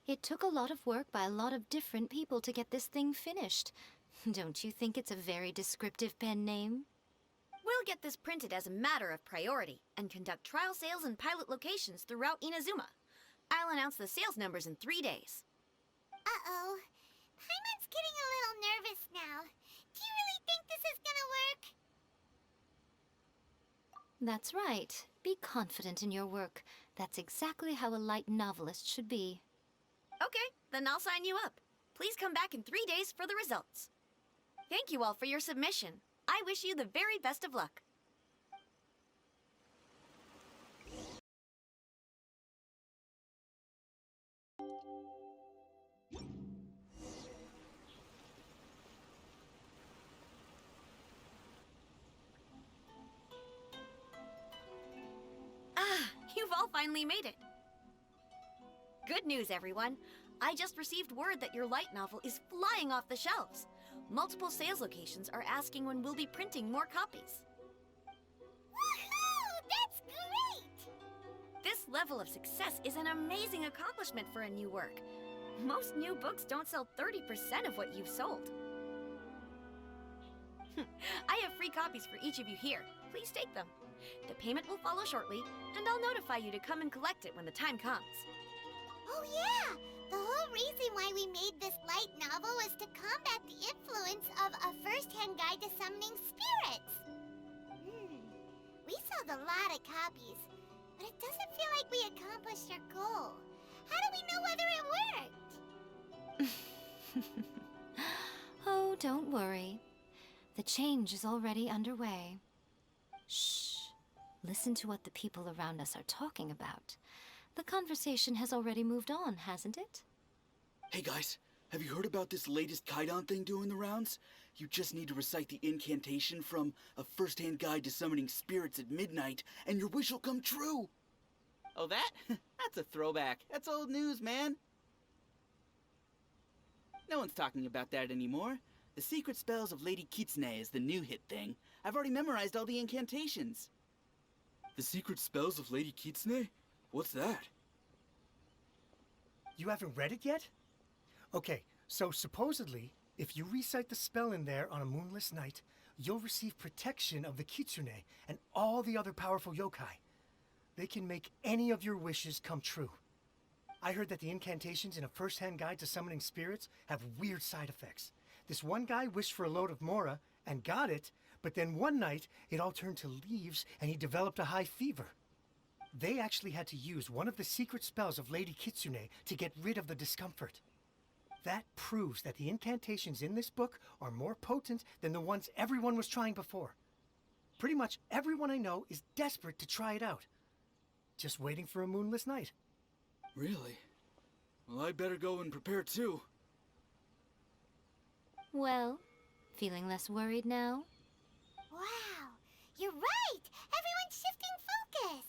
It took a lot of work by a lot of different people to get this thing finished. Don't you think it's a very descriptive pen name? We'll get this printed as a matter of priority and conduct trial sales in pilot locations throughout Inazuma. I'll announce the sales numbers in 3 days. Uh-oh. Paimon's getting a little nervous now. Do you really think this is gonna work? That's right. Be confident in your work. That's exactly how a light novelist should be. Okay, then I'll sign you up. Please come back in 3 days for the results. Thank you all for your submission. I wish you the very best of luck. You've all finally made it. Good news, everyone. I just received word that your light novel is flying off the shelves. Multiple sales locations are asking when we'll be printing more copies. Woohoo! That's great! This level of success is an amazing accomplishment for a new work. Most new books don't sell 30% of what you've sold. I have free copies for each of you here. Please take them. The payment will follow shortly, and I'll notify you to come and collect it when the time comes. Oh yeah! The whole reason why we made this light novel was to combat the influence of A First-Hand Guide to Summoning Spirits. We sold a lot of copies, but it doesn't feel like we accomplished our goal. How do we know whether it worked? Oh, don't worry. The change is already underway. Shh. Listen to what the people around us are talking about. The conversation has already moved on, hasn't it? Hey guys, have you heard about this latest Kaidan thing doing the rounds? You just need to recite the incantation from A First-Hand Guide to Summoning Spirits at Midnight, and your wish will come true! Oh, that? That's a throwback. That's old news, man. No one's talking about that anymore. The Secret Spells of Lady Kitsune is the new hit thing. I've already memorized all the incantations. The Secret Spells of Lady Kitsune? What's that? You haven't read it yet? Okay, so supposedly, if you recite the spell in there on a moonless night, you'll receive protection of the Kitsune and all the other powerful yokai. They can make any of your wishes come true. I heard that the incantations in A First-Hand Guide to Summoning Spirits have weird side effects. This one guy wished for a load of Mora and got it, but then one night it all turned to leaves and he developed a high fever. They actually had to use one of the secret spells of Lady Kitsune to get rid of the discomfort. That proves that the incantations in this book are more potent than the ones everyone was trying before. Pretty much everyone I know is desperate to try it out. Just waiting for a moonless night. Really? Well, I'd better go and prepare too. Well, feeling less worried now? Wow, you're right! Everyone's shifting focus!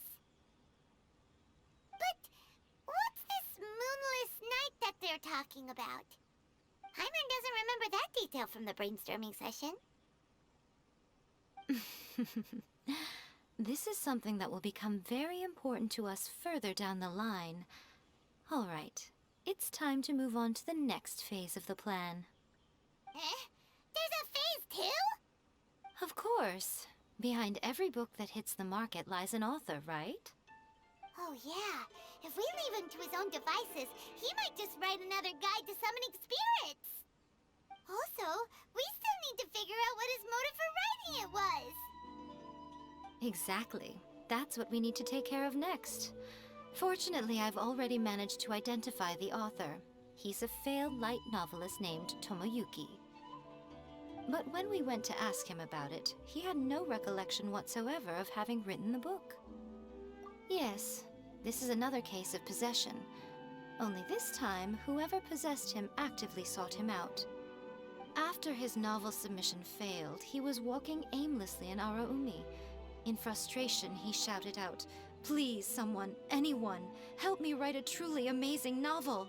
But what's this moonless night that they're talking about? Hyman doesn't remember that detail from the brainstorming session. This is something that will become very important to us further down the line. All right, it's time to move on to the next phase of the plan. There's a phase 2? Of course. Behind every book that hits the market lies an author, right? Oh yeah, if we leave him to his own devices, he might just write another guide to summoning spirits. Also, we still need to figure out what his motive for writing it was. Exactly. That's what we need to take care of next. Fortunately, I've already managed to identify the author. He's a failed light novelist named Tomoyuki. But when we went to ask him about it, he had no recollection whatsoever of having written the book. Yes, this is another case of possession. Only this time, whoever possessed him actively sought him out. After his novel submission failed, he was walking aimlessly in Araumi. In frustration, he shouted out, "Please, someone, anyone, help me write a truly amazing novel!"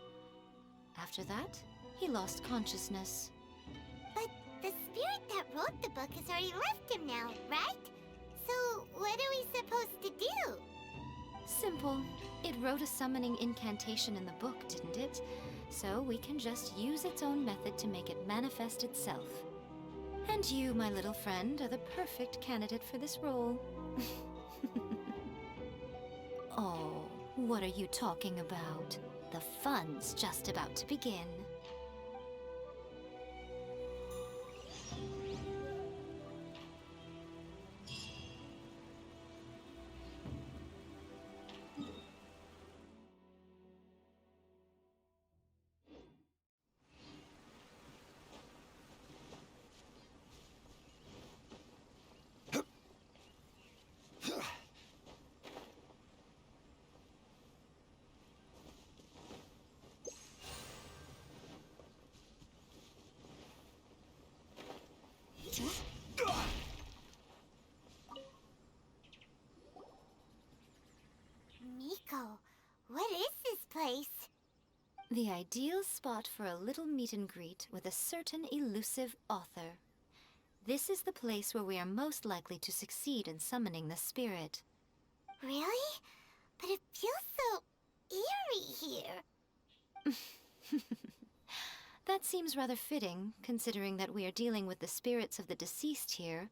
After that, he lost consciousness. But the spirit that wrote the book has already left him now, right? So what are we supposed to do? Simple. It wrote a summoning incantation in the book, didn't it? So we can just use its own method to make it manifest itself. And you, my little friend, are the perfect candidate for this role. Oh, what are you talking about? The fun's just about to begin. Miko, what is this place? The ideal spot for a little meet and greet with a certain elusive author. This is the place where we are most likely to succeed in summoning the spirit. Really? But it feels so eerie here. That seems rather fitting, considering that we are dealing with the spirits of the deceased here.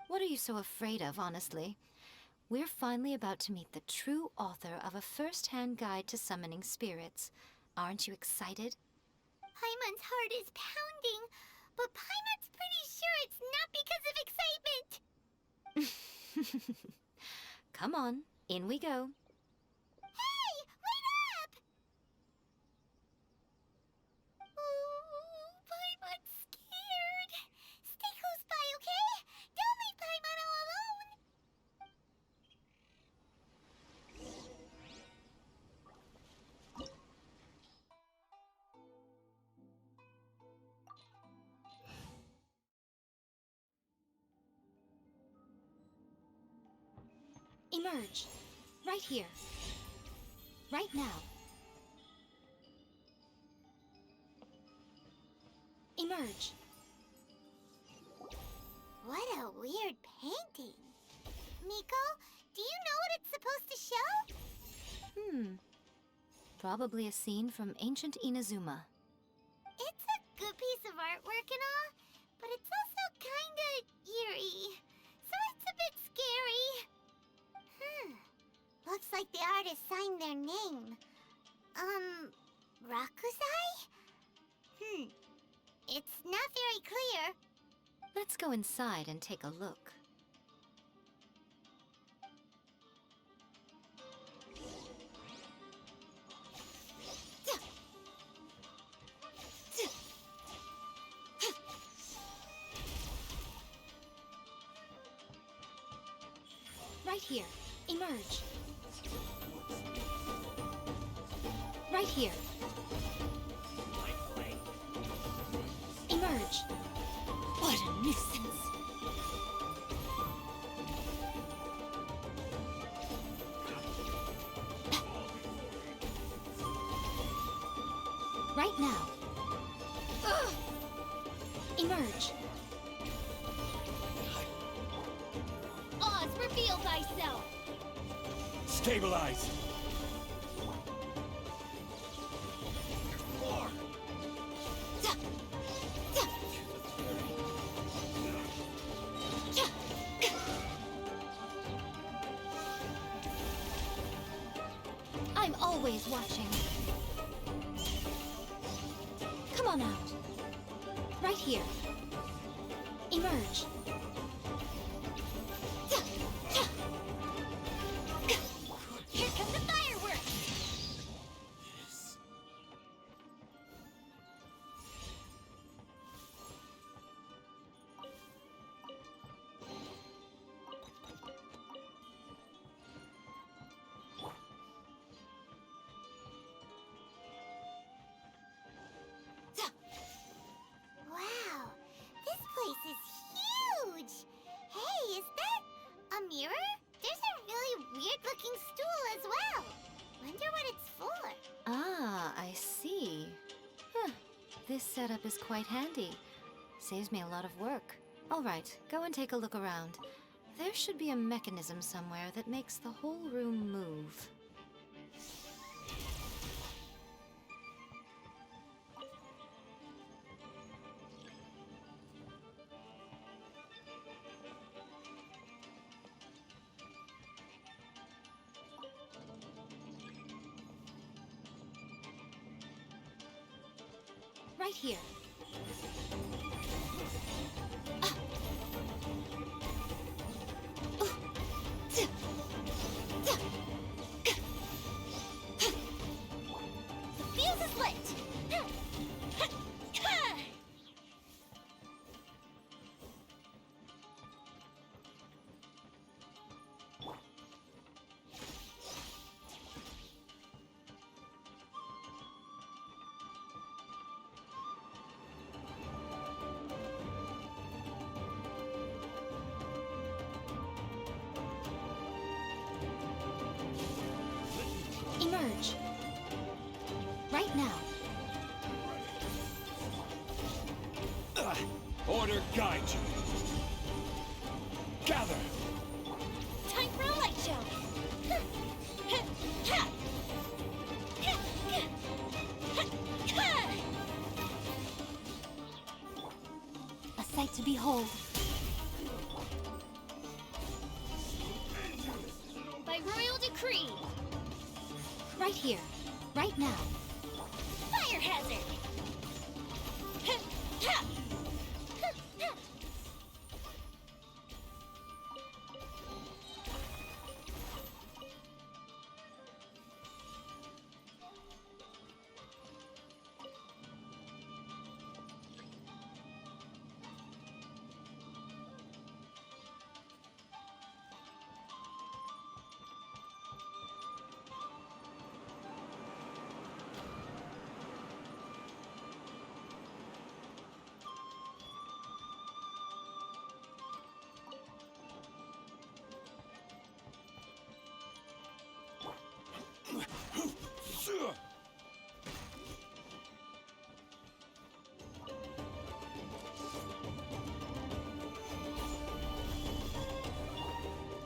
What are you so afraid of, honestly? We're finally about to meet the true author of A First-Hand Guide to Summoning Spirits. Aren't you excited? Paimon's heart is pounding, but Paimon's pretty sure it's not because of excitement. Come on, in we go. Hey, wait up! Ooh, Paimon's scared. Stay close by, okay? Don't leave Paimon all alone. Emerge. Right here. Right now. Emerge. What a weird painting. Miko, do you know what it's supposed to show? Probably a scene from ancient Inazuma. It's a good piece of artwork and all, but it's also kinda eerie. So it's a bit scary. Looks like the artist signed their name. Rakusai? It's not very clear. Let's go inside and take a look. Right here. Emerge. Right here. Emerge. What a nuisance. Right now. Emerge. Oz, reveal thyself. Stabilize! I'm always watching. Come on out. Right here. Emerge. Here come the fireworks. Wow, this place is huge. Hey, is that a mirror? There's a really weird-looking stool as well. Wonder what it's for. Ah, I see. Huh. This setup is quite handy. Saves me a lot of work. All right, go and take a look around. There should be a mechanism somewhere that makes the whole room move. Right here. The fuse is lit. Emerge. Right now. Order guide you. Gather! Time for a light show. A sight to behold. By royal decree. Right here. Right now. Fire hazard.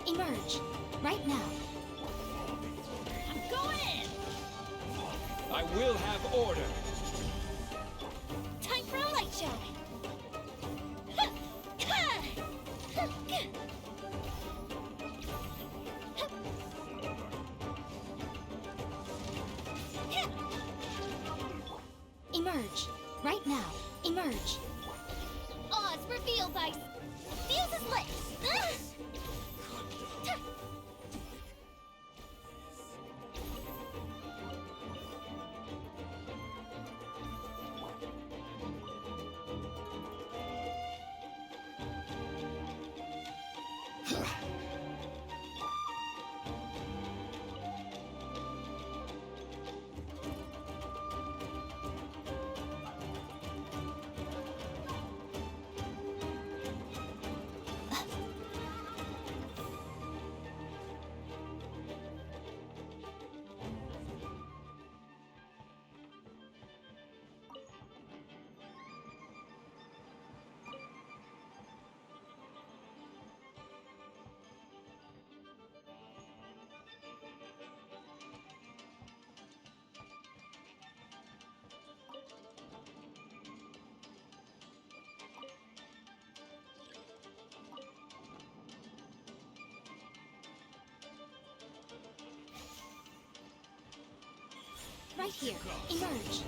Emerge. Right now. I'm going in! I will have order. Time for a light show! Emerge. Right now. Emerge. Oz reveal by... Fuse his lips! Right here. Emerge.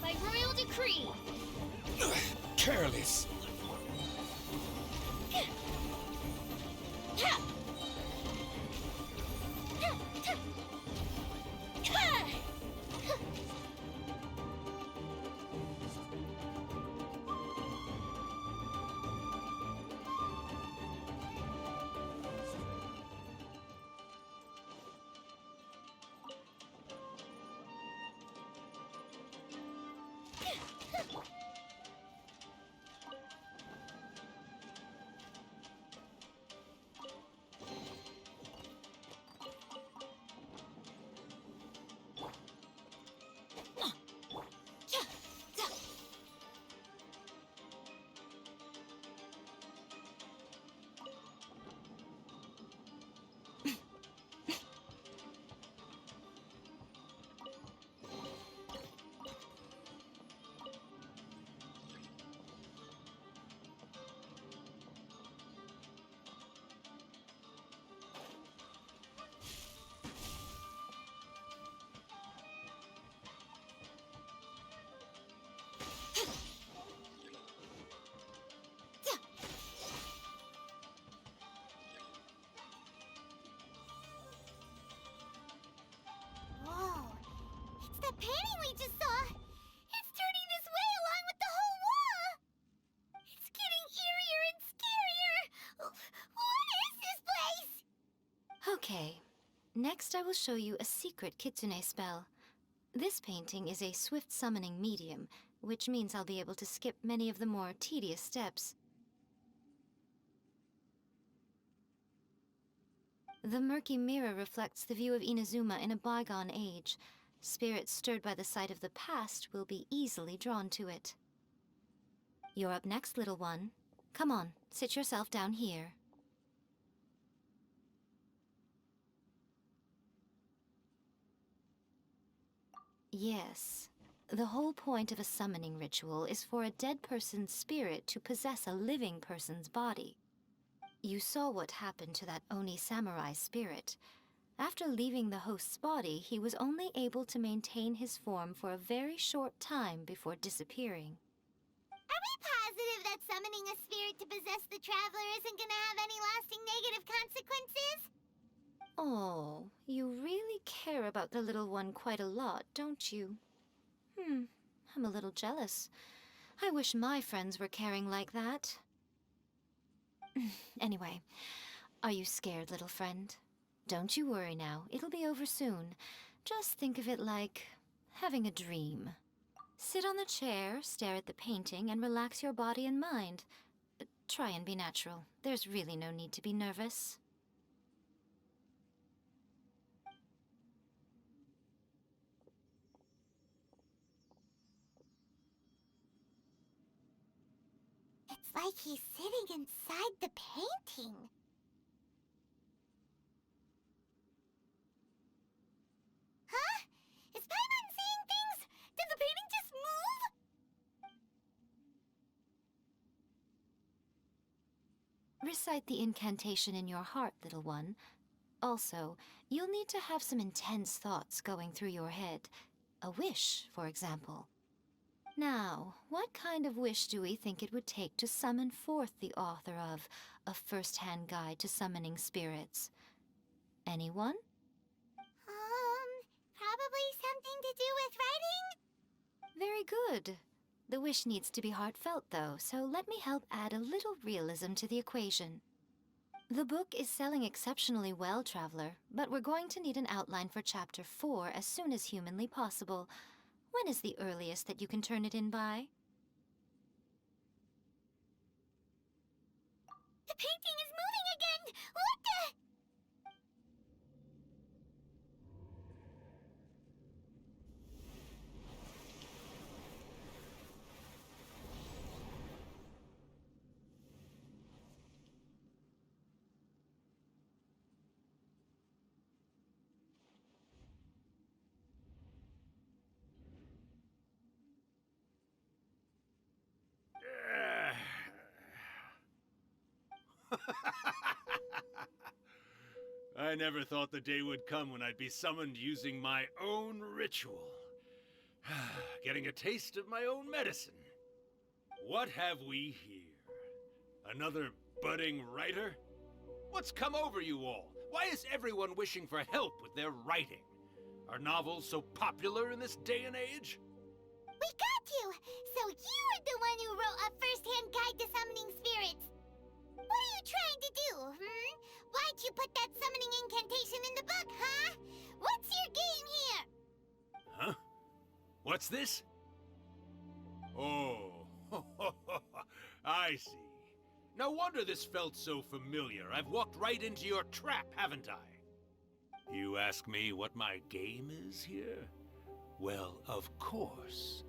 By royal decree! Careless. Whoa! It's that painting we just saw! It's turning this way along with the whole wall! It's getting eerier and scarier! What is this place? Okay. Next, I will show you a secret kitsune spell. This painting is a swift summoning medium, which means I'll be able to skip many of the more tedious steps. The murky mirror reflects the view of Inazuma in a bygone age. Spirits stirred by the sight of the past will be easily drawn to it. You're up next, little one. Come on, sit yourself down here. Yes. The whole point of a summoning ritual is for a dead person's spirit to possess a living person's body. You saw what happened to that Oni samurai spirit. After leaving the host's body, he was only able to maintain his form for a very short time before disappearing. Are we positive that summoning a spirit to possess the traveler isn't gonna have any lasting negative consequences? Oh, you really care about the little one quite a lot, don't you? I'm a little jealous. I wish my friends were caring like that. Anyway, are you scared, little friend? Don't you worry now, it'll be over soon. Just think of it like having a dream. Sit on the chair, stare at the painting, and relax your body and mind. Try and be natural. There's really no need to be nervous. like he's sitting inside the painting. Huh? Is Paimon seeing things? Did the painting just move? Recite the incantation in your heart, little one. Also, you'll need to have some intense thoughts going through your head. A wish, for example. Now, what kind of wish do we think it would take to summon forth the author of A First-Hand Guide to Summoning Spirits? Anyone? Probably something to do with writing? Very good. The wish needs to be heartfelt, though, so let me help add a little realism to the equation. The book is selling exceptionally well, Traveler, but we're going to need an outline for Chapter 4 as soon as humanly possible. When is the earliest that you can turn it in by? The painting is moving again! What the? I never thought the day would come when I'd be summoned using my own ritual. Getting a taste of my own medicine. What have we here? Another budding writer? What's come over you all? Why is everyone wishing for help with their writing? Are novels so popular in this day and age? We got you! So you are the one who wrote A First-Hand Guide to Summoning Spirits. What are you trying to do, Why'd you put that summoning incantation in the book, huh? What's your game here? Huh? What's this? Oh, I see. No wonder this felt so familiar. I've walked right into your trap, haven't I? You ask me what my game is here? Well, of course.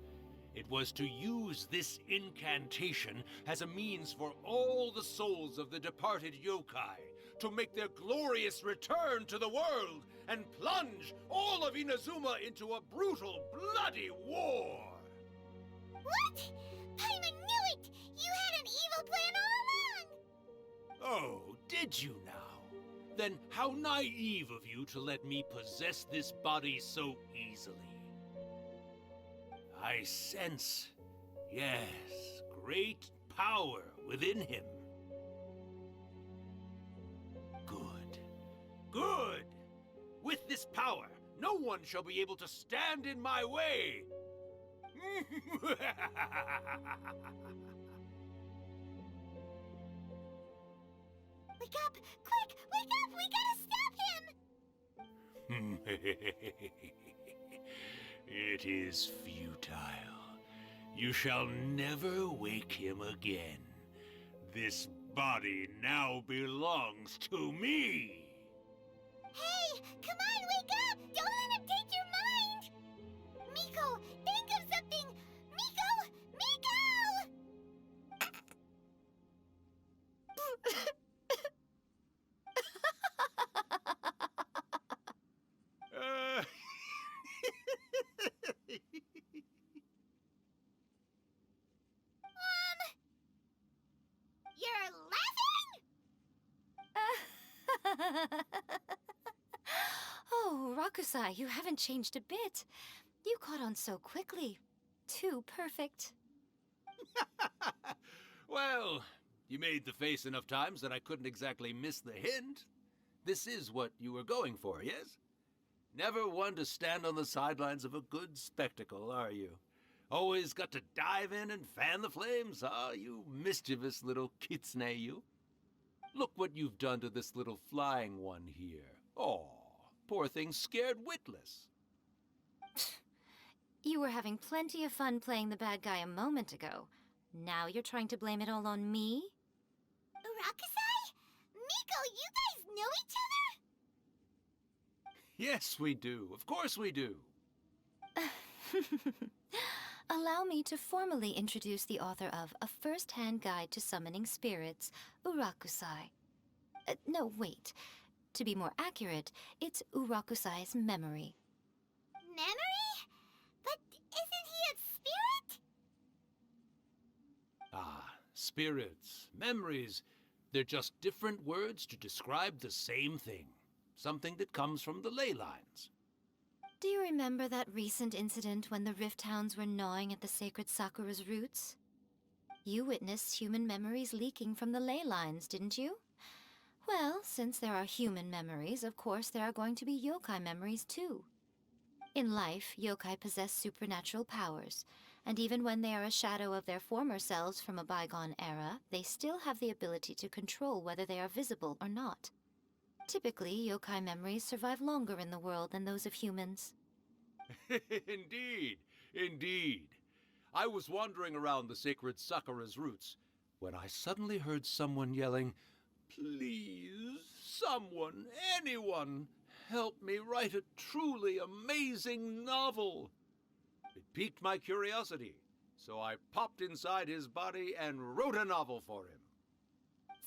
It was to use this incantation as a means for all the souls of the departed yokai to make their glorious return to the world and plunge all of Inazuma into a brutal, bloody war! What? Paimon knew it! You had an evil plan all along! Oh, did you now? Then how naive of you to let me possess this body so easily. I sense, yes, great power within him. Good. Good! With this power, no one shall be able to stand in my way! Wake up! Quick! Wake up! We gotta stop him! It is futile. You shall never wake him again. This body now belongs to me! Hey! Come on, wake up! Don't let him take your mind! Miko, think of something! Miko! Miko! You're laughing? Oh, Rakusai, you haven't changed a bit. You caught on so quickly. Too perfect. Well, you made the face enough times that I couldn't exactly miss the hint. This is what you were going for, yes? Never one to stand on the sidelines of a good spectacle, are you? Always got to dive in and fan the flames, huh? You mischievous little kitsune, you. Look what you've done to this little flying one here. Oh, poor thing scared witless. You were having plenty of fun playing the bad guy a moment ago. Now you're trying to blame it all on me? Rakusai? Miko, you guys know each other? Yes, we do. Of course we do. Allow me to formally introduce the author of A First-Hand Guide to Summoning Spirits, Urakusai. No, wait. To be more accurate, it's Urakusai's memory. Memory? But isn't he a spirit? Ah, spirits, memories. They're just different words to describe the same thing. Something that comes from the ley lines. Do you remember that recent incident when the Rift Hounds were gnawing at the sacred Sakura's roots? You witnessed human memories leaking from the ley lines, didn't you? Well, since there are human memories, of course there are going to be yokai memories too. In life, yokai possess supernatural powers, and even when they are a shadow of their former selves from a bygone era, they still have the ability to control whether they are visible or not. Typically, yokai memories survive longer in the world than those of humans. Indeed, indeed. I was wandering around the sacred Sakura's roots when I suddenly heard someone yelling, "Please, someone, anyone, help me write a truly amazing novel." It piqued my curiosity, so I popped inside his body and wrote a novel for him.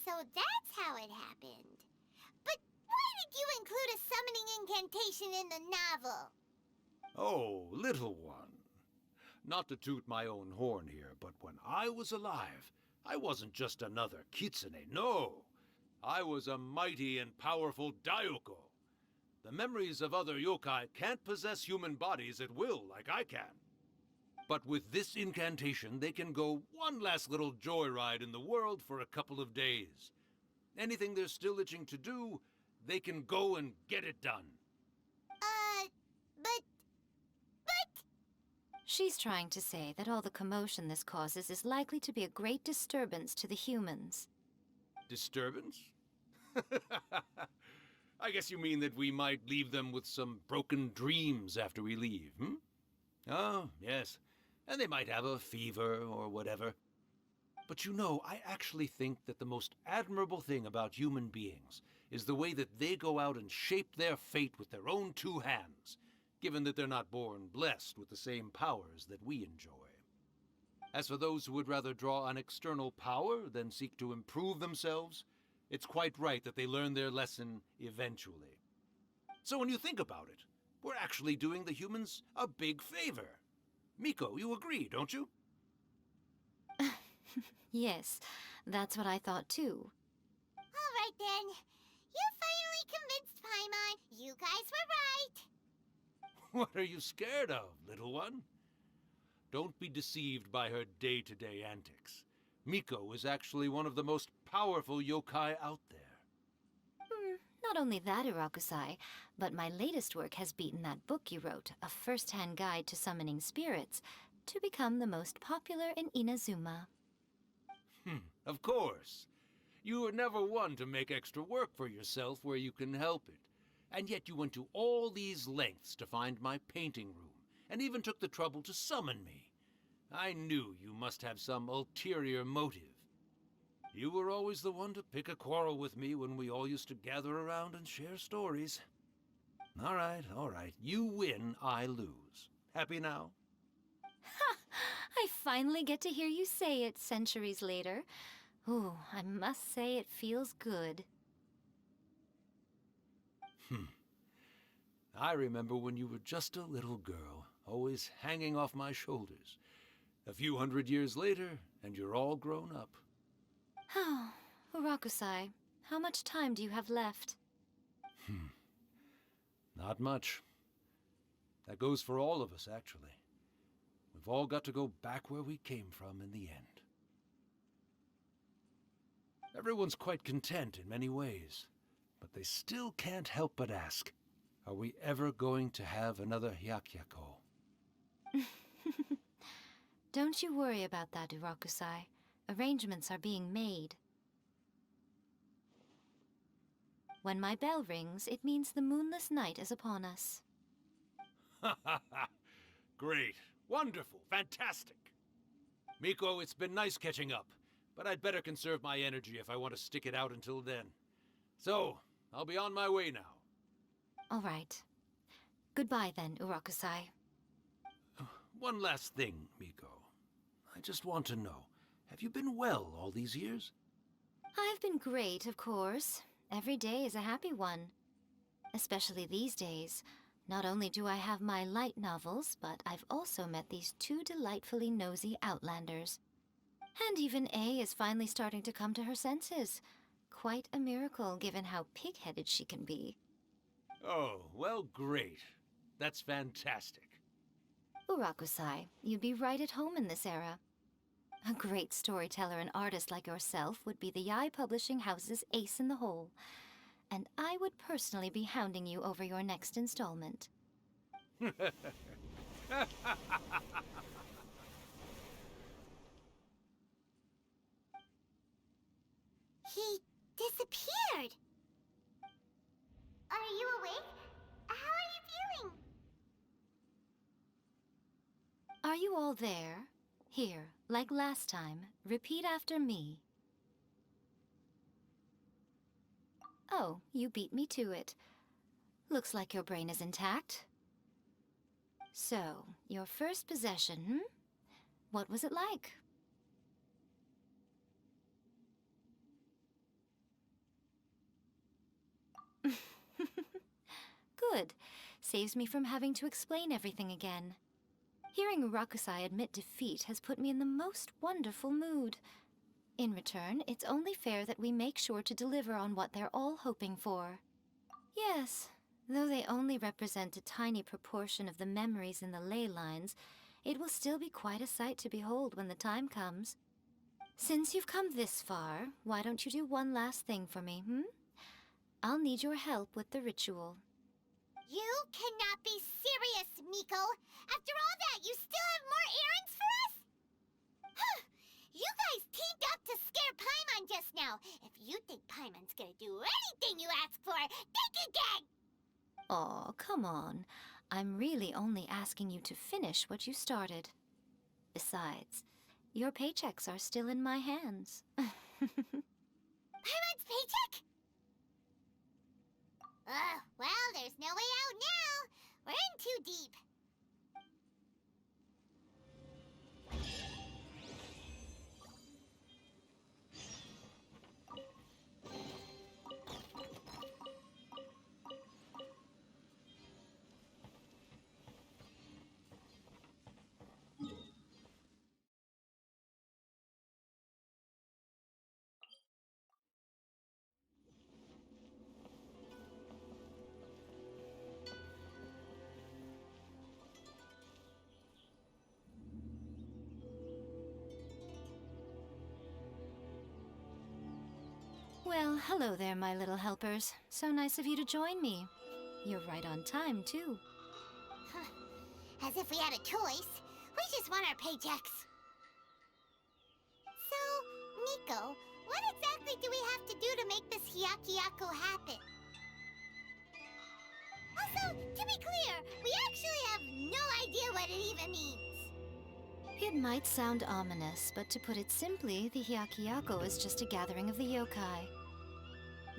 So that's how it happened. But why did you include a summoning incantation in the novel? Oh, little one. Not to toot my own horn here, but when I was alive, I wasn't just another kitsune, no. I was a mighty and powerful Daioko. The memories of other yokai can't possess human bodies at will like I can. But with this incantation, they can go one last little joyride in the world for a couple of days. Anything they're still itching to do, they can go and get it done. But... She's trying to say that all the commotion this causes is likely to be a great disturbance to the humans. Disturbance? I guess you mean that we might leave them with some broken dreams after we leave, hmm? Oh, yes. And they might have a fever or whatever. But you know, I actually think that the most admirable thing about human beings is the way that they go out and shape their fate with their own two hands, given that they're not born blessed with the same powers that we enjoy. As for those who would rather draw on external power than seek to improve themselves, it's quite right that they learn their lesson eventually. So when you think about it, we're actually doing the humans a big favor. Miko, you agree, don't you? Yes, that's what I thought too. All right then. You finally convinced Paimon. You guys were right. What are you scared of, little one? Don't be deceived by her day-to-day antics. Miko is actually one of the most powerful yokai out there. Not only that, Urakusai, but my latest work has beaten that book you wrote, A First-Hand Guide to Summoning Spirits, to become the most popular in Inazuma. Of course. You were never one to make extra work for yourself where you can help it. And yet you went to all these lengths to find my painting room, and even took the trouble to summon me. I knew you must have some ulterior motive. You were always the one to pick a quarrel with me when we all used to gather around and share stories. All right. You win, I lose. Happy now? Ha! I finally get to hear you say it centuries later. Ooh, I must say it feels good. I remember when you were just a little girl, always hanging off my shoulders. A few hundred years later, and you're all grown up. Oh, Urakusai, how much time do you have left? Not much. That goes for all of us, actually. We've all got to go back where we came from in the end. Everyone's quite content in many ways, but they still can't help but ask, are we ever going to have another Hyakyako? Don't you worry about that, Urakusai. Arrangements are being made. When my bell rings, it means the moonless night is upon us. Great. Wonderful. Fantastic. Miko, it's been nice catching up, but I'd better conserve my energy if I want to stick it out until then. So, I'll be on my way now. All right. Goodbye then, Urakusai. One last thing, Miko. I just want to know, have you been well all these years? I've been great, of course. Every day is a happy one. Especially these days. Not only do I have my light novels, but I've also met these two delightfully nosy outlanders. And even A is finally starting to come to her senses. Quite a miracle, given how pig-headed she can be. Oh, well, great. That's fantastic. Urakusai, you'd be right at home in this era. A great storyteller and artist like yourself would be the Yae Publishing House's ace in the hole. And I would personally be hounding you over your next installment. He disappeared. Are you awake? How are you feeling? Are you all there? Here, like last time, repeat after me. Oh, you beat me to it. Looks like your brain is intact. So, your first possession, hmm? What was it like? Good. Saves me from having to explain everything again. Hearing Urakusai admit defeat has put me in the most wonderful mood. In return, it's only fair that we make sure to deliver on what they're all hoping for. Yes, though they only represent a tiny proportion of the memories in the ley lines, it will still be quite a sight to behold when the time comes. Since you've come this far, why don't you do one last thing for me, hmm? I'll need your help with the ritual. You cannot be serious, Miko. After all that, you still have more errands for us? Huh. You guys teamed up to scare Paimon just now. If you think Paimon's gonna do anything you ask for, think again! Aw, come on. I'm really only asking you to finish what you started. Besides, your paychecks are still in my hands. Paimon's paycheck? Well, there's no way out now. We're in too deep. Well, hello there, my little helpers. So nice of you to join me. You're right on time, too. As if we had a choice. We just want our paychecks. So, Miko, what exactly do we have to do to make this Hyakuyaku happen? Also, to be clear, we actually have no idea what it even means. It might sound ominous, but to put it simply, the Hyakuyaku is just a gathering of the yokai.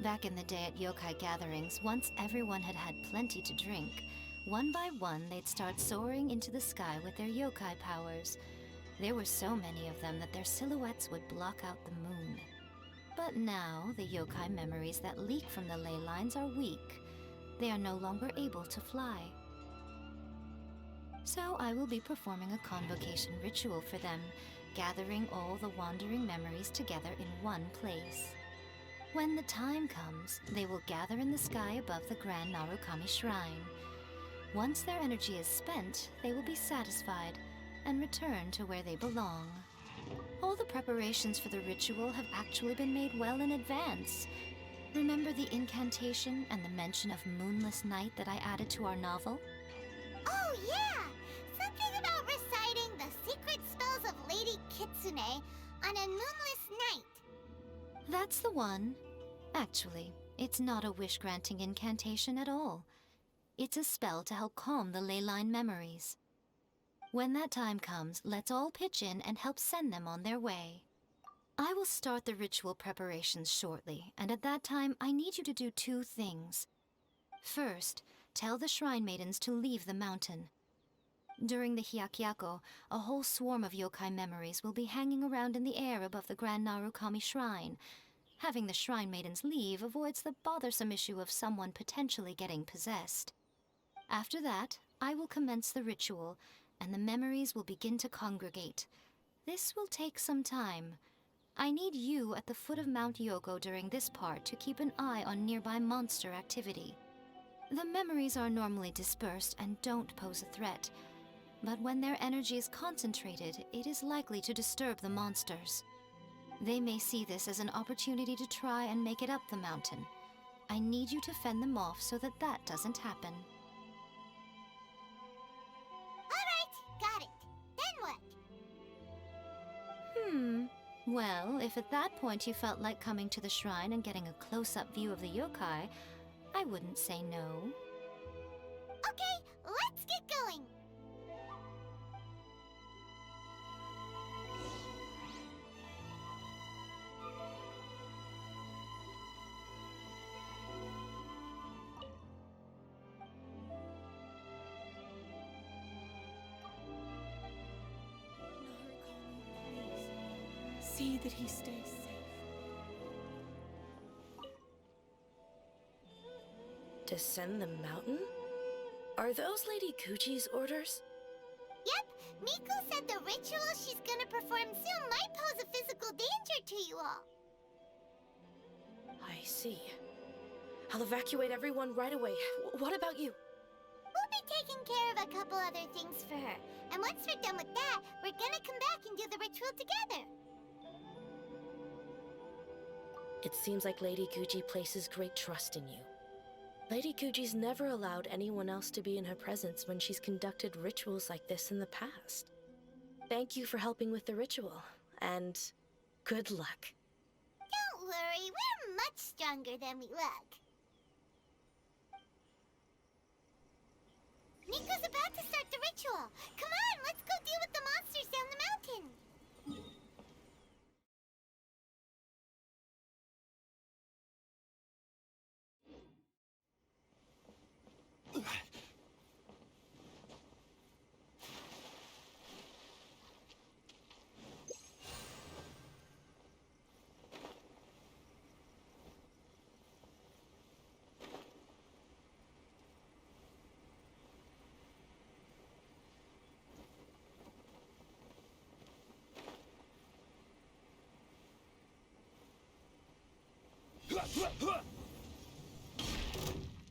Back in the day at yokai gatherings, once everyone had had plenty to drink, one by one they'd start soaring into the sky with their yokai powers. There were so many of them that their silhouettes would block out the moon. But now, the yokai memories that leak from the ley lines are weak. They are no longer able to fly. So I will be performing a convocation ritual for them, gathering all the wandering memories together in one place. When the time comes, they will gather in the sky above the Grand Narukami Shrine. Once their energy is spent, they will be satisfied and return to where they belong. All the preparations for the ritual have actually been made well in advance. Remember the incantation and the mention of moonless night that I added to our novel? Oh, yeah! Something about reciting the secret spells of Lady Kitsune on a moonless night. That's the one. Actually, it's not a wish-granting incantation at all. It's a spell to help calm the ley line memories. When that time comes, let's all pitch in and help send them on their way. I will start the ritual preparations shortly, and at that time, I need you to do two things. First, tell the Shrine Maidens to leave the mountain. During the Hyakyako, a whole swarm of yokai memories will be hanging around in the air above the Grand Narukami Shrine. Having the Shrine Maidens leave avoids the bothersome issue of someone potentially getting possessed. After that, I will commence the ritual, and the memories will begin to congregate. This will take some time. I need you at the foot of Mount Yoko during this part to keep an eye on nearby monster activity. The memories are normally dispersed and don't pose a threat, but when their energy is concentrated, it is likely to disturb the monsters. They may see this as an opportunity to try and make it up the mountain. I need you to fend them off so that that doesn't happen. Alright, got it. Then what? Well, if at that point you felt like coming to the shrine and getting a close-up view of the yokai, I wouldn't say no. Okay, let's get going. See that he stays safe. Descend the mountain? Are those Lady Kuchi's orders? Yep, Miko said the ritual she's gonna perform soon might pose a physical danger to you all. I see. I'll evacuate everyone right away. What about you? We'll be taking care of a couple other things for her. And once we're done with that, we're gonna come back and do the ritual together. It seems like Lady Guji places great trust in you. Lady Guji's never allowed anyone else to be in her presence when she's conducted rituals like this in the past. Thank you for helping with the ritual, and good luck. Don't worry, we're much stronger than we look. Miko's about to start the ritual. Come on, let's go deal with the monsters down the mountain.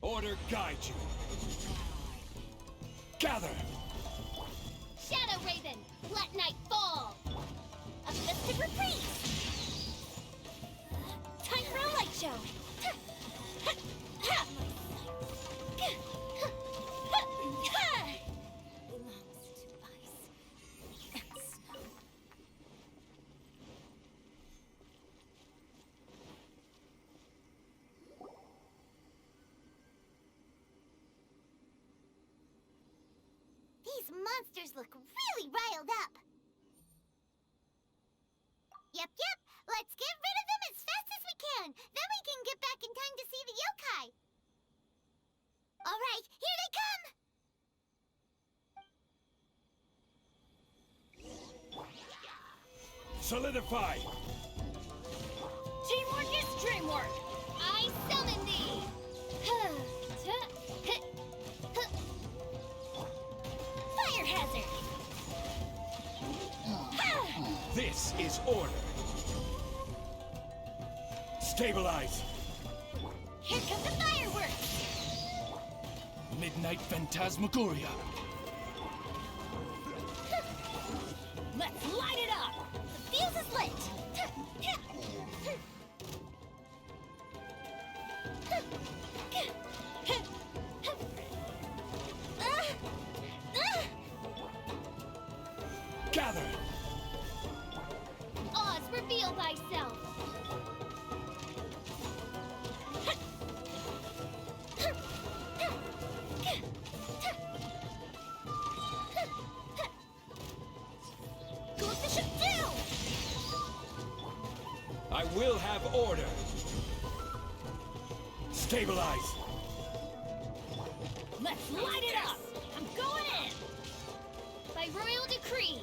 Order guide you. Gather! Shadow Raven, let night fall. A festive reprise. Time for a light show. These monsters look really riled up. Yep. Let's get rid of them as fast as we can. Then we can get back in time to see the yokai. All right, here they come. Solidify! Teamwork is dreamwork. I summon thee. Fire hazard. This is order. Stabilize. Here come the fireworks. Midnight Phantasmagoria. Let's light it up. The fuse is lit. Gather! Oz, reveal thyself. Go with the ship down. I will have order. Stabilize. Let's light it up. I'm going in. by royal decree.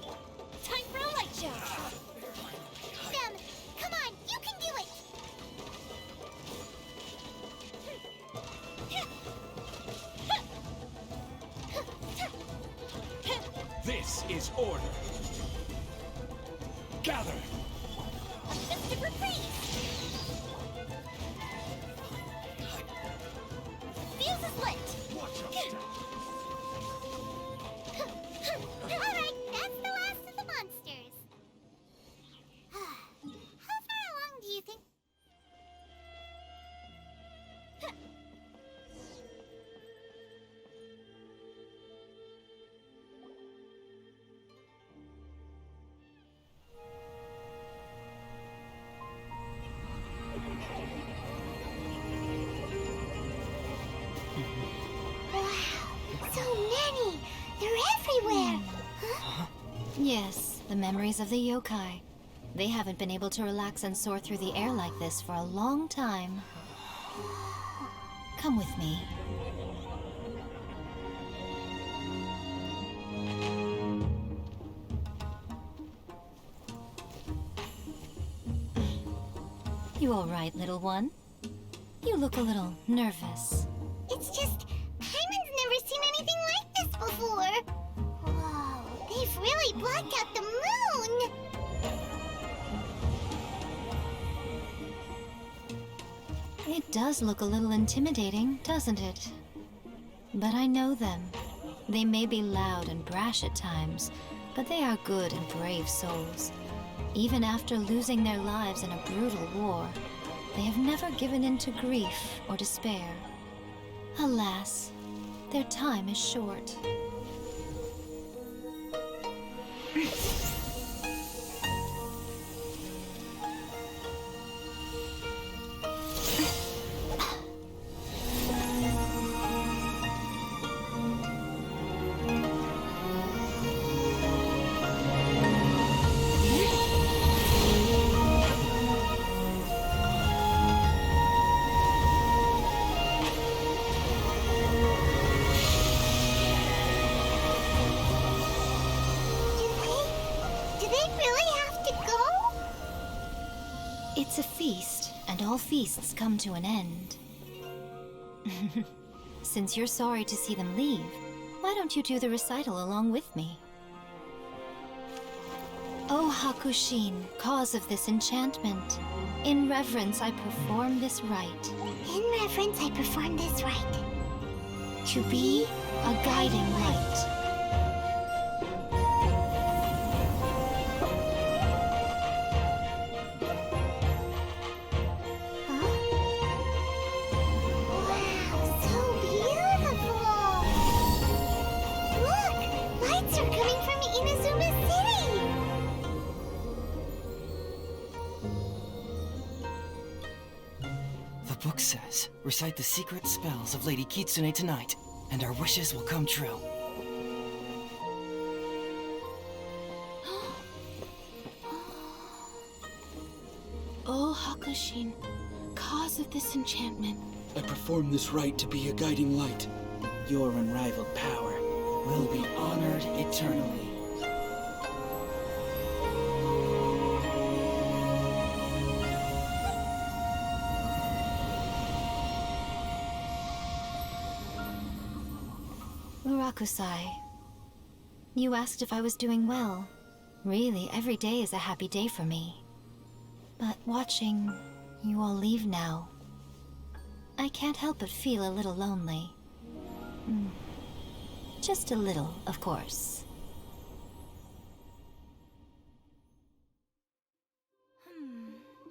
Time for a light show. Them, come on, you can do it. This is order. Gather! A festive reprise. Fuse is lit. Watch your step. Alright, that's the last of the monsters. How far along do you think? Wow, so many! They're everywhere! Huh? Yes, the memories of the yokai. They haven't been able to relax and soar through the air like this for a long time. Come with me. You all right, little one? You look a little nervous. It's just, Paimon's never seen anything like this before. Whoa, they've really blacked out the moon! It does look a little intimidating, doesn't it? But I know them. They may be loud and brash at times, but they are good and brave souls. Even after losing their lives in a brutal war, they have never given in to grief or despair. Alas, their time is short. Do they really have to go? It's a feast, and all feasts come to an end. Since you're sorry to see them leave, why don't you do the recital along with me? O Hakushin, cause of this enchantment, in reverence I perform this rite. In reverence, I perform this rite. To be a guiding light. Wow, so beautiful! Look, lights are coming from Inazuma City! The book says, recite the secret spells of Lady Kitsune tonight, and our wishes will come true. O Hakushin, cause of this enchantment. I perform this rite to be a guiding light. Your unrivaled power will be honored eternally. Urakusai, you asked if I was doing well. Really, every day is a happy day for me. But watching you all leave now, I can't help but feel a little lonely. Just a little, of course.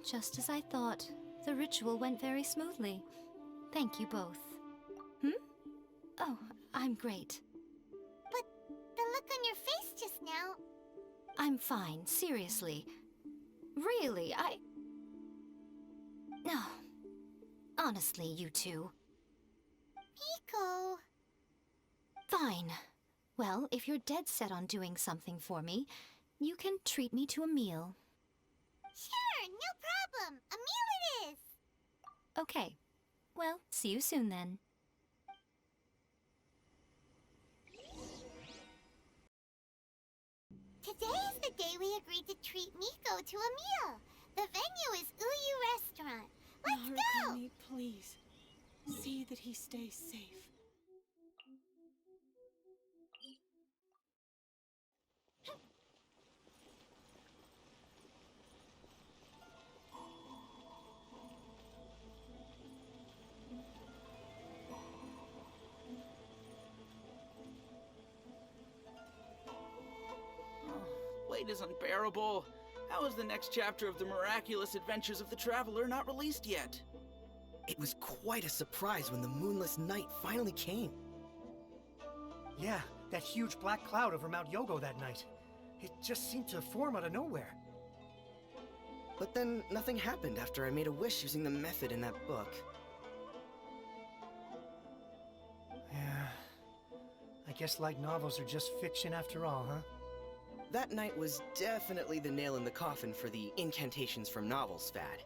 Just as I thought, the ritual went very smoothly. Thank you both. Oh, I'm great. But the look on your face just now... I'm fine, seriously. Really, No. Honestly, you two. Miko... Fine. Well, if you're dead set on doing something for me, you can treat me to a meal. Sure, no problem. A meal it is. Okay. Well, see you soon then. Today is the day we agreed to treat Miko to a meal. The venue is Uyu Restaurant. Let's go! Narukami, please. See that he stays safe. Wait is unbearable. How is the next chapter of the miraculous adventures of the Traveler not released yet? It was quite a surprise when the moonless night finally came. Yeah, that huge black cloud over Mount Yogo that night. It just seemed to form out of nowhere. But then nothing happened after I made a wish using the method in that book. Yeah. I guess light novels are just fiction after all, huh? That night was definitely the nail in the coffin for the incantations from novels fad.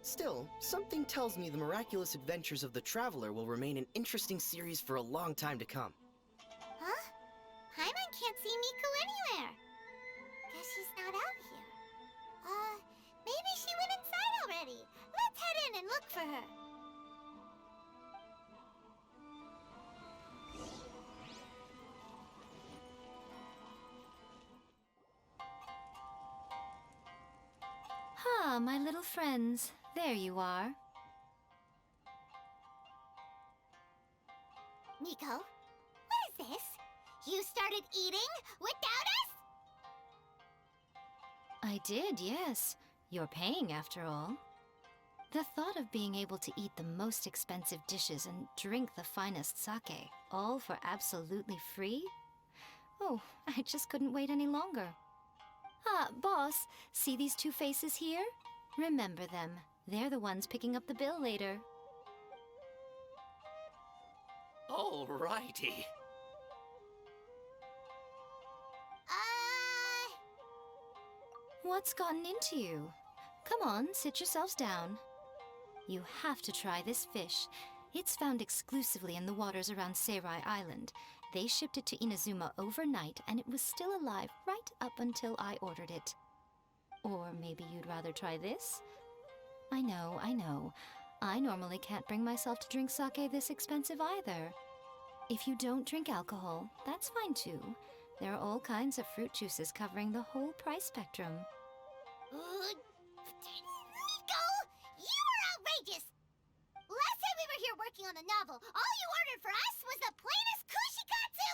Still, something tells me the miraculous adventures of the Traveler will remain an interesting series for a long time to come. Huh? Paimon can't see Miko anywhere. Guess she's not out here. Maybe she went inside already. Let's head in and look for her. Ah, my little friends. There you are. Miko, what is this? You started eating without us? I did, yes. You're paying after all. The thought of being able to eat the most expensive dishes and drink the finest sake, all for absolutely free? Oh, I just couldn't wait any longer. Ah, boss, see these two faces here? Remember them. They're the ones picking up the bill later. Alrighty. What's gotten into you? Come on, sit yourselves down. You have to try this fish. It's found exclusively in the waters around Seirai Island. They shipped it to Inazuma overnight, and it was still alive right up until I ordered it. Or maybe you'd rather try this? I know, I know. I normally can't bring myself to drink sake this expensive either. If you don't drink alcohol, that's fine too. There are all kinds of fruit juices covering the whole price spectrum. Miko! You are outrageous! Last time we were here working on the novel, all you ordered for us was the plainest kushikatsu!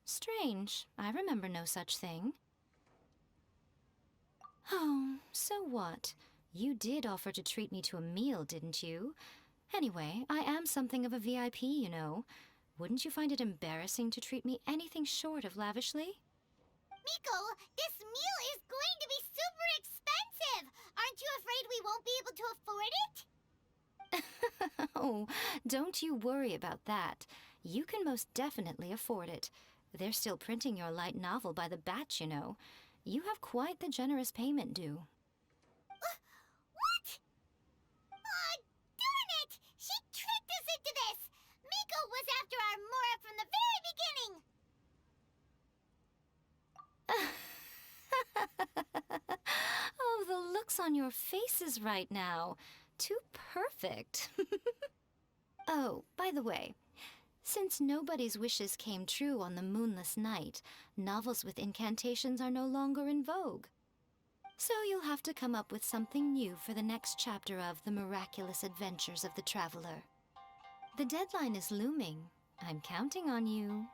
Strange. I remember no such thing. Oh, so what? You did offer to treat me to a meal, didn't you? Anyway, I am something of a VIP, you know. Wouldn't you find it embarrassing to treat me anything short of lavishly? Miko, this meal is going to be super expensive! Aren't you afraid we won't be able to afford it? Oh, don't you worry about that. You can most definitely afford it. They're still printing your light novel by the batch, you know. You have quite the generous payment due. What? Oh, darn it! She tricked us into this! Miko was after our Mora from the very beginning! Oh, the looks on your faces right now. Too perfect. Oh, by the way, since nobody's wishes came true on the moonless night, novels with incantations are no longer in vogue. So you'll have to come up with something new for the next chapter of The Miraculous Adventures of the Traveler. The deadline is looming. I'm counting on you.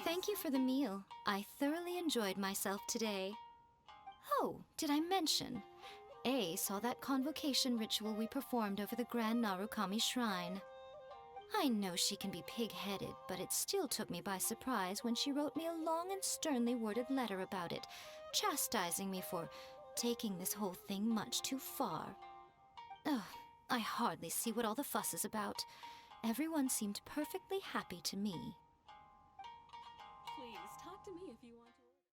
Thank you for the meal. I thoroughly enjoyed myself today. Oh, did I mention? A saw that convocation ritual we performed over the Grand Narukami Shrine. I know she can be pig-headed, but it still took me by surprise when she wrote me a long and sternly worded letter about it, chastising me for taking this whole thing much too far. Ugh, I hardly see what all the fuss is about. Everyone seemed perfectly happy to me. Please, talk to me if you want to.